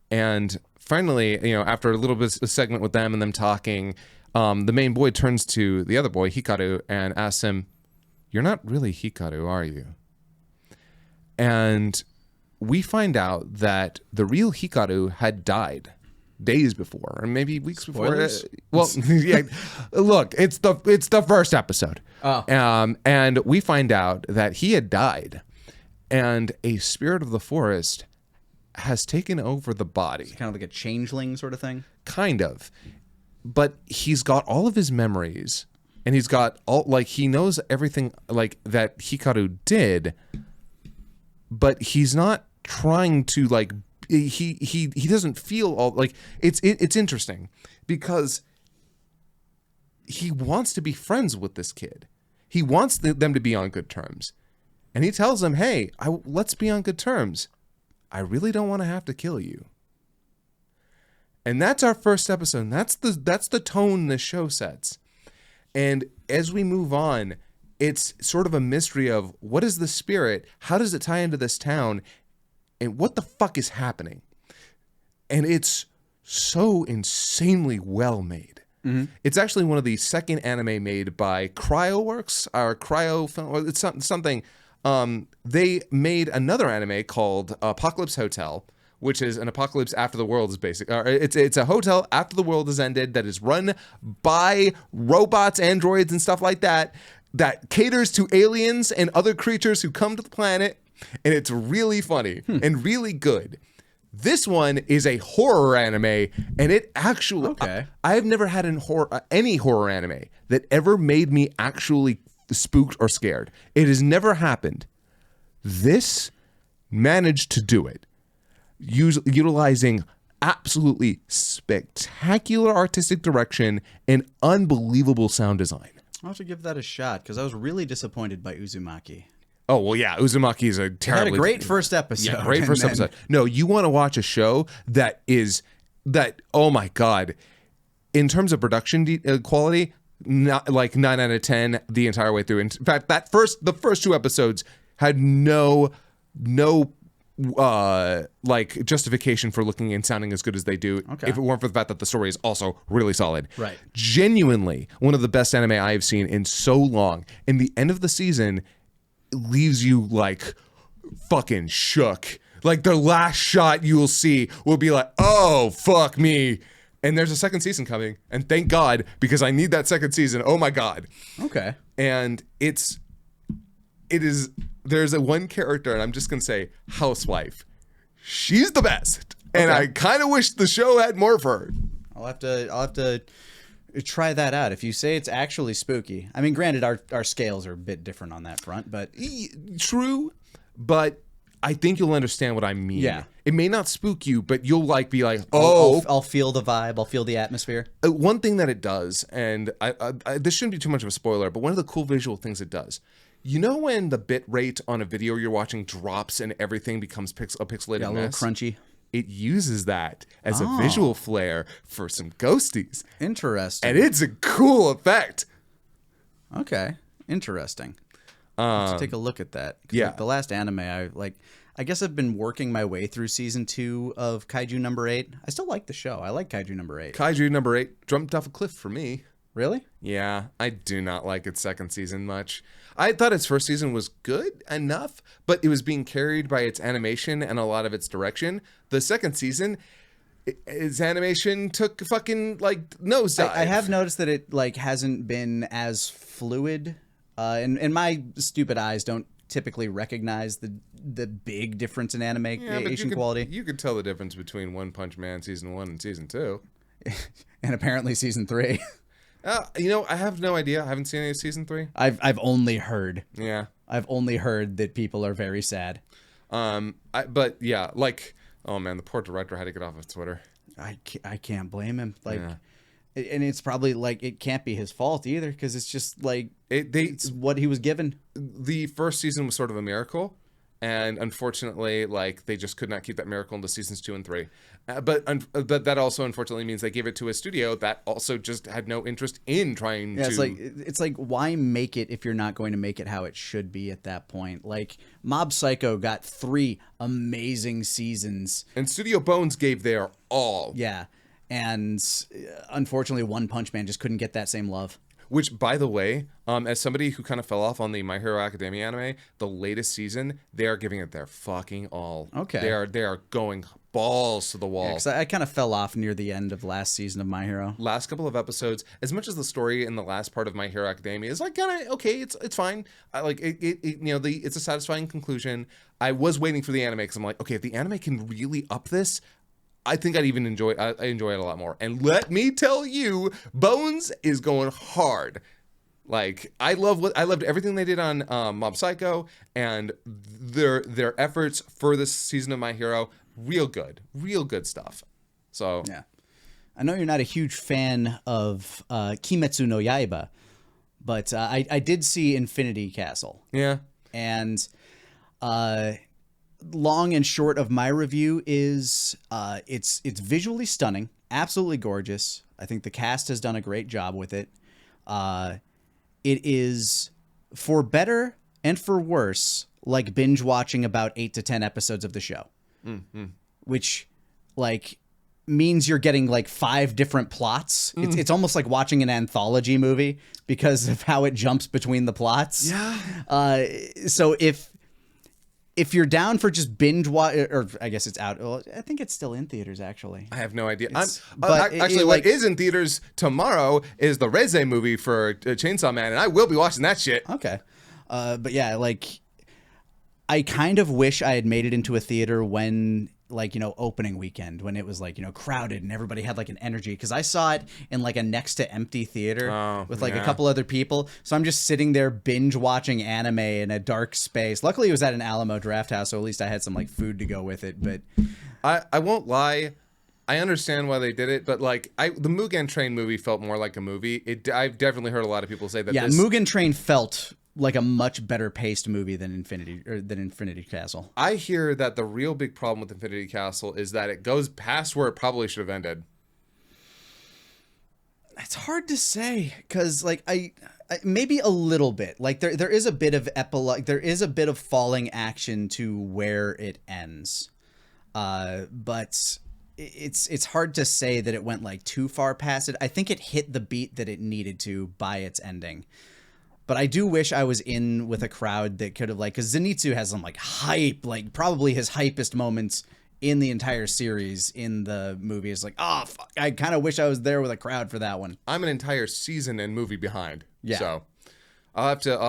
And finally, you know, after a little bit of a segment with them and them talking, the main boy turns to the other boy, Hikaru, and asks him, "You're not really Hikaru, are you?" And we find out that the real Hikaru had died days before, or maybe weeks Spoilers? before. Well, yeah. Look, it's the first episode. Oh. And we find out that he had died, and a spirit of the forest has taken over the body. Kind of like a changeling sort of thing? Kind of. But he's got all of his memories, and he's got all, like, he knows everything, like, that Hikaru did, but he's not trying to, like, he doesn't feel all, like, it's interesting because he wants to be friends with this kid. He wants them to be on good terms. And he tells them, "Hey, let's be on good terms. I really don't want to have to kill you." And that's our first episode. And that's the tone the show sets. And as we move on, it's sort of a mystery of what is the spirit? How does it tie into this town? And what the fuck is happening? And it's so insanely well made. Mm-hmm. It's actually one of the second anime made by CryoWorks or Cryo Film. Or it's something. They made another anime called Apocalypse Hotel, which is an apocalypse after the world is basic. It's a hotel after the world has ended that is run by robots, androids, and stuff like that caters to aliens and other creatures who come to the planet. And it's really funny and really good. This one is a horror anime, and it actually... Okay. I've never had any horror anime that ever made me actually spooked or scared. It has never happened. This managed to do it, utilizing absolutely spectacular artistic direction and unbelievable sound design. I'll have to give that a shot, because I was really disappointed by Uzumaki. Oh, well, yeah, Uzumaki is a terribly... Had a great first episode. Yeah, great first episode. No, you want to watch a show that, oh my God, in terms of production quality, not like 9 out of 10 the entire way through. In fact, the first two episodes had no like justification for looking and sounding as good as they do. Okay. If it weren't for the fact that the story is also really solid. Right. Genuinely one of the best anime I have seen in so long. In the end of the season, leaves you like fucking shook. Like the last shot you will see will be like, oh, fuck me. And there's a second season coming. And thank God, because I need that second season. Oh my God. Okay. And there's a one character, and I'm just going to say housewife. She's the best. And Okay. I kind of wish the show had more of her. I'll have to try that out. If you say it's actually spooky. I mean, granted, our scales are a bit different on that front, but True, but I think you'll understand what I mean. Yeah. It may not spook you, but you'll like be like, oh. I'll feel the vibe. I'll feel the atmosphere. One thing that it does, and I this shouldn't be too much of a spoiler, but one of the cool visual things it does, you know when the bit rate on a video you're watching drops and everything becomes a pixelated Yeah, a little mess? crunchy. It uses that as a visual flair for some ghosties. Interesting. And it's a cool effect. Okay. Interesting. Let's take a look at that. 'Cause, yeah. like, the last anime I guess I've been working my way through season 2 of Kaiju number 8. I still like the show. I like Kaiju number 8. Kaiju number 8 jumped off a cliff for me. Really? Yeah, I do not like its second season much. I thought its first season was good enough, but it was being carried by its animation and a lot of its direction. The second season, its animation took fucking like nosedive. I have noticed that it like hasn't been as fluid, and my stupid eyes don't typically recognize the big difference in Yeah, but animation quality. You could tell the difference between One Punch Man season 1 and season 2. And apparently season 3. I have no idea. I haven't seen any of season 3. I've only heard. Yeah. I've only heard that people are very sad. But yeah, like, oh man, the poor director had to get off of Twitter. I can't blame him. Like, Yeah. and it's probably like it can't be his fault either because it's just like it's what he was given. The first season was sort of a miracle, and unfortunately, like they just could not keep that miracle into seasons 2 and 3. But that also unfortunately means they gave it to a studio that also just had no interest in trying to. It's like why make it if you're not going to make it how it should be at that point? Like Mob Psycho got 3 amazing seasons, and Studio Bones gave their all. yeah, and unfortunately, One Punch Man just couldn't get that same love. Which, by the way, as somebody who kind of fell off on the My Hero Academia anime, the latest season, they are giving it their fucking all. Okay. They are going balls to the wall. Yeah, 'cause I kind of fell off near the end of last season of My Hero. Last couple of episodes, as much as the story in the last part of My Hero Academia is like kind of okay, it's fine. I like it it's a satisfying conclusion. I was waiting for the anime because I'm like, okay, if the anime can really up this, I think I'd even enjoy it a lot more. And let me tell you, Bones is going hard. Like I loved everything they did on Mob Psycho, and their efforts for this season of My Hero, real good stuff. So Yeah. I know you're not a huge fan of Kimetsu no Yaiba, but I did see Infinity Castle. yeah. And long and short of my review is it's visually stunning, absolutely gorgeous. I think the cast has done a great job with it. It is, for better and for worse, like binge watching about 8 to 10 episodes of the show, which like means you're getting like 5 different plots. It's almost like watching an anthology movie because of how it jumps between the plots. Yeah. So if you're down for just binge watch, or I guess it's out. Well, I think it's still in theaters actually. I have no idea. but Actually, what is in theaters tomorrow is the Reze movie for Chainsaw Man, and I will be watching that shit. Okay. But yeah, like I kind of wish I had made it into a theater when like, opening weekend when it was like, crowded and everybody had like an energy. Cause I saw it in like a next to empty theater with like a couple other people. So I'm just sitting there binge watching anime in a dark space. Luckily it was at an Alamo Draft House. So at least I had some like food to go with it. But I won't lie. I understand why they did it, but like the Mugen Train movie felt more like a movie. I've definitely heard a lot of people say that. Yeah, Mugen Train felt like a much better paced movie than Infinity Castle. I hear that the real big problem with Infinity Castle is that it goes past where it probably should have ended. It's hard to say because like I maybe a little bit. Like there is a bit of epilogue, there is a bit of falling action to where it ends. But it's hard to say that it went like too far past it. I think it hit the beat that it needed to by its ending. But I do wish I was in with a crowd that could have, like, because Zenitsu has some like hype, like probably his hypest moments in the entire series in the movie. It's like, oh, fuck, I kind of wish I was there with a crowd for that one. I'm an entire season and movie behind. Yeah. So I'll have to.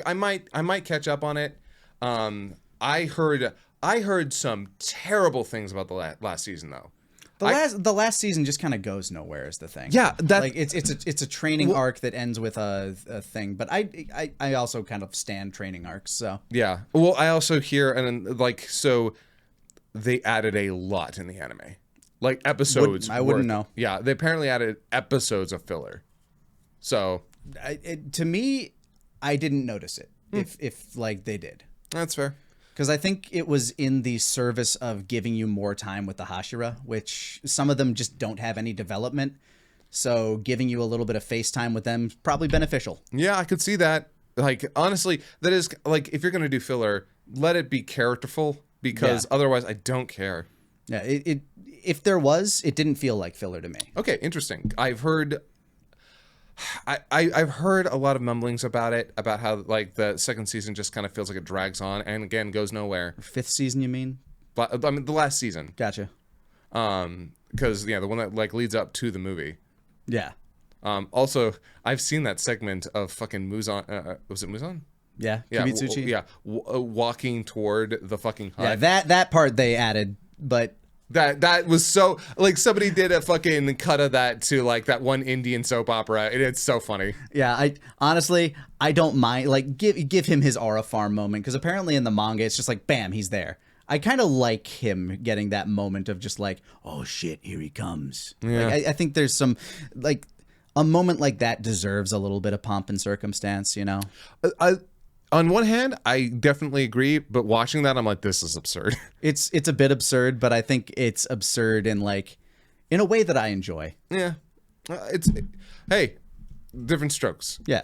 I might catch up on it. I heard some terrible things about the last season though. The last season just kind of goes nowhere is the thing. Yeah, like it's a training arc that ends with a thing. But I also kind of stand training arcs. So yeah. Well, I also hear and like so they added a lot in the anime, like episodes. I wouldn't know. Yeah, they apparently added episodes of filler. So to me, I didn't notice it. If like they did. That's fair. Because I think it was in the service of giving you more time with the Hashira, which some of them just don't have any development. So giving you a little bit of face time with them is probably beneficial. Yeah, I could see that. Like, honestly, that is, like, if you're going to do filler, let it be characterful, because otherwise I don't care. Yeah, if there was, it didn't feel like filler to me. Okay, interesting. I've heard a lot of mumblings about it, about how like the second season just kind of feels like it drags on and again goes nowhere. Fifth season, you mean? But I mean the last season. Gotcha. Because the one that like leads up to the movie. Yeah. Also, I've seen that segment of fucking Muzan. Was it Muzan? Yeah. Yeah. Kibitsuchi. Walking toward the fucking hut. Yeah. That part they added, but. That was so like somebody did a fucking cut of that to like that one Indian soap opera, and it's so funny. Yeah, I honestly don't mind. Like give him his Aura Farm moment, because apparently in the manga it's just like bam, he's there. I kind of like him getting that moment of just like, oh shit, here he comes. Yeah. Like, I think there's some like a moment like that deserves a little bit of pomp and circumstance, you know. On one hand, I definitely agree, but watching that, I'm like, this is absurd. It's a bit absurd, but I think it's absurd in a way that I enjoy. Yeah, hey, different strokes. Yeah.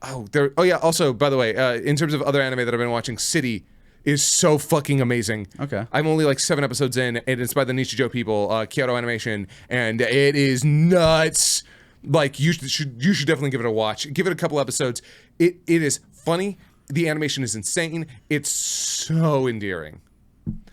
Also, by the way, in terms of other anime that I've been watching, City is so fucking amazing. Okay. I'm only like 7 episodes in, and it's by the Nichijou people, Kyoto Animation, and it is nuts. Like you should definitely give it a watch. Give it a couple episodes. It is funny. The animation is insane. It's so endearing.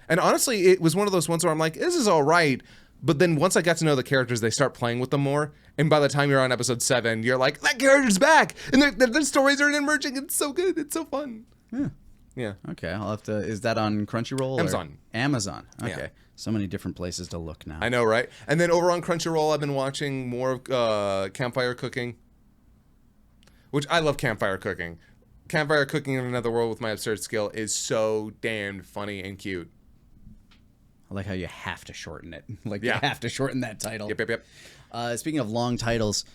And honestly, it was one of those ones where I'm like, this is all right. But then once I got to know the characters, they start playing with them more. And by the time you're on episode 7, you're like, that character's back, and their stories are emerging. It's so good. It's so fun. Yeah. Yeah. Okay, I'll have to. Is that on Crunchyroll? Amazon. Amazon. Okay. Yeah. So many different places to look now. I know, right? And then over on Crunchyroll, I've been watching more of campfire cooking, which I love campfire cooking. Campfire cooking in another world with my absurd skill is so damned funny and cute. I like how you have to shorten it. Like Yeah. you have to shorten that title. Yep. Speaking of long titles,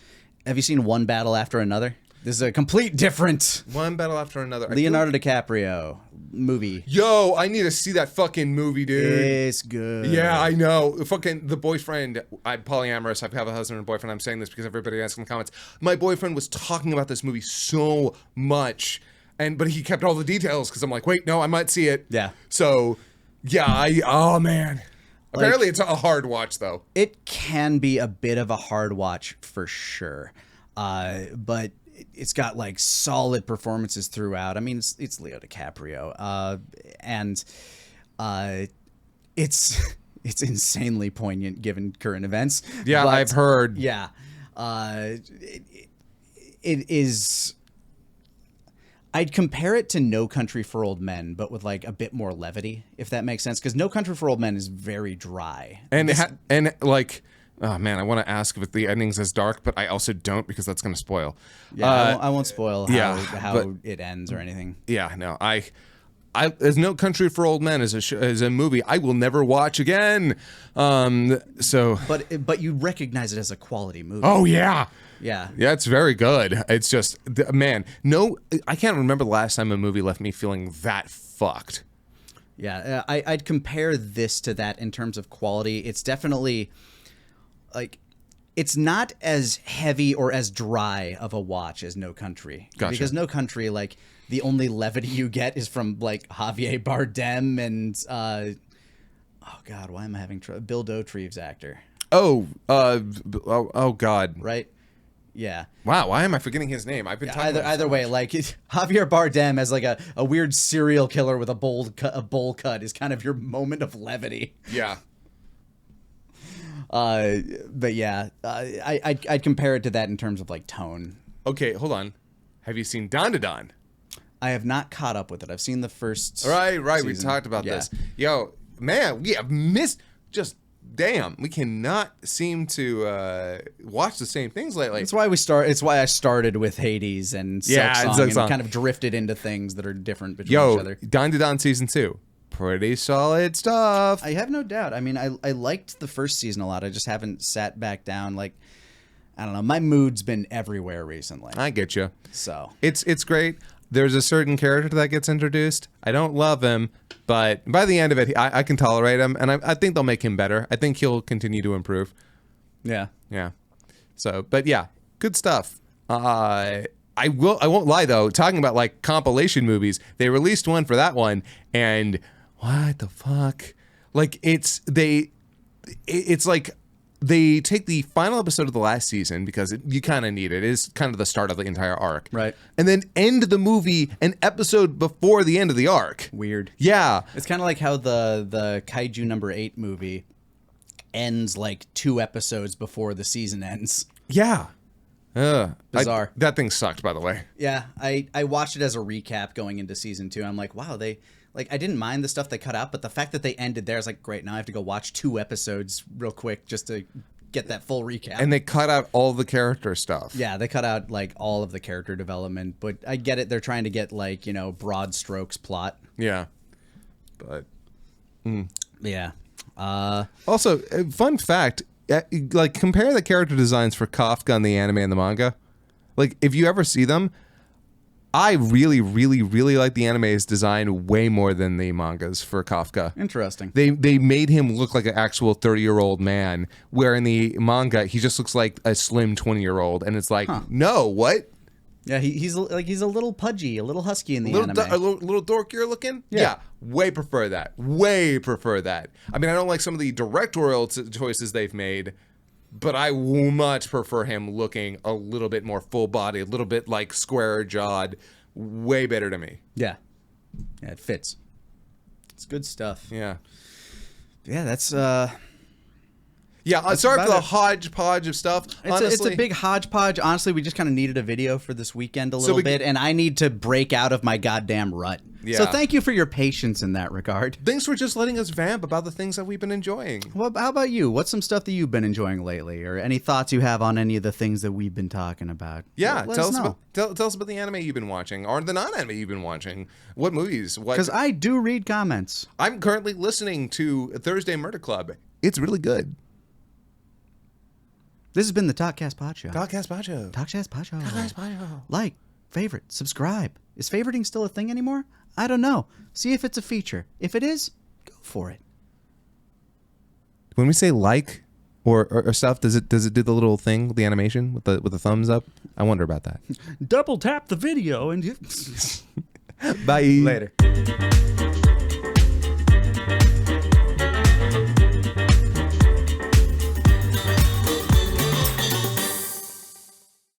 have you seen One Battle After Another? This is a complete different One battle after another. Leonardo DiCaprio movie. Yo, I need to see that fucking movie, dude. It's good. Yeah, I know. Fucking the boyfriend. I'm polyamorous. I have a husband and boyfriend. I'm saying this because everybody asks in the comments. My boyfriend was talking about this movie so much, but he kept all the details because I'm like, wait, no, I might see it. Yeah. So, yeah, oh man. Apparently, it's a hard watch though. It can be a bit of a hard watch for sure, but it's got like solid performances throughout. I mean, it's Leo DiCaprio, and it's insanely poignant given current events. Yeah, but, I've heard. Yeah, it is. I'd compare it to No Country for Old Men, but with like a bit more levity, if that makes sense. Because No Country for Old Men is very dry, and like. Oh man, I want to ask if the ending's as dark, but I also don't because that's going to spoil. Yeah, I won't spoil how but it ends or anything. Yeah, no, I as No Country for Old Men is a movie I will never watch again. So, but you recognize it as a quality movie. oh yeah, yeah, it's very good. It's just man, no, I can't remember the last time a movie left me feeling that fucked. Yeah, I'd compare this to that in terms of quality. It's definitely. Like, it's not as heavy or as dry of a watch as No Country. Gotcha. Because No Country, like, the only levity you get is from, like, Javier Bardem and, oh, God, why am I having trouble? Bill Dauterive's actor. Oh God. Right? Yeah. Wow, why am I forgetting his name? I've been talking about Either way, like Javier Bardem as like a weird serial killer with a bowl cut is kind of your moment of levity. Yeah. But yeah, I'd compare it to that in terms of like tone. Okay, hold on. Have you seen Don to Don? I have not caught up with it. I've seen the first. Right. We season. talked about Yeah. this. Yo, man, we have missed. Just damn, we cannot seem to watch the same things lately. It's why I started with Hades and Silksong and kind of drifted into things that are different between each other. Don to Don season 2, pretty solid stuff. I have no doubt. I mean, I liked the first season a lot. I just haven't sat back down. Like, I don't know. My mood's been everywhere recently. I get you. So it's great. There's a certain character that gets introduced. I don't love him, but by the end of it, I can tolerate him, and I think they'll make him better. I think he'll continue to improve. yeah. So, but yeah, good stuff. I won't lie though. Talking about like compilation movies, they released one for that one, and what the fuck? Like it's like they take the final episode of the last season because you kind of need it. It is kind of the start of the entire arc, Right. And then end the movie an episode before the end of the arc. Weird. Yeah, It's kind of like how the Kaiju number 8 movie ends like 2 episodes before the season ends. yeah. Bizarre. That thing sucked, by the way. Yeah, I watched it as a recap going into season 2. I'm like, wow, I didn't mind the stuff they cut out, but the fact that they ended there, I was like, great, now I have to go watch 2 episodes real quick just to get that full recap. And they cut out all the character stuff. Yeah, they cut out like all of the character development, but I get it. They're trying to get like, broad strokes plot. Yeah. But Yeah. also, fun fact, like compare the character designs for Kafka in the anime and the manga. Like if you ever see them, I really, really, really like the anime's design way more than the mangas for Kafka. Interesting. They made him look like an actual 30-year-old man, where in the manga he just looks like a slim 20-year-old, and it's like, no, what? Yeah, he's a little pudgy, a little husky in the A anime. little dorkier looking? Yeah. Way prefer that. Way prefer that. I mean, I don't like some of the directorial choices they've made, but I much prefer him looking a little bit more full body, a little bit like square jawed. Way better to me. Yeah, it fits. It's good stuff. Yeah. Yeah, that's Yeah, sorry for about the it. hodgepodge of stuff. It's Honestly, a big hodgepodge. Honestly, we just kind of needed a video for this weekend a little we- bit, and I need to break out of my goddamn rut. Yeah. So thank you for your patience in that regard. thanks for just letting us vamp about the things that we've been enjoying. Well, how about you? What's some stuff that you've been enjoying lately, or any thoughts you have on any of the things that we've been talking about? Yeah, Let tell us us know. about tell us about the anime you've been watching or the non-anime you've been watching. What movies? What? Because I do read comments. I'm currently listening to Thursday Murder Club. It's really good. This has been the Talkcast Podshow. Talkcast Podshow. Talkcast Podshow. Like, favorite, subscribe. Is favoriting still a thing anymore? I don't know. See if it's a feature. If it is, go for it. When we say like or stuff, does it do the little thing, the animation with the thumbs up? I wonder about that. Double tap the video and Bye. later.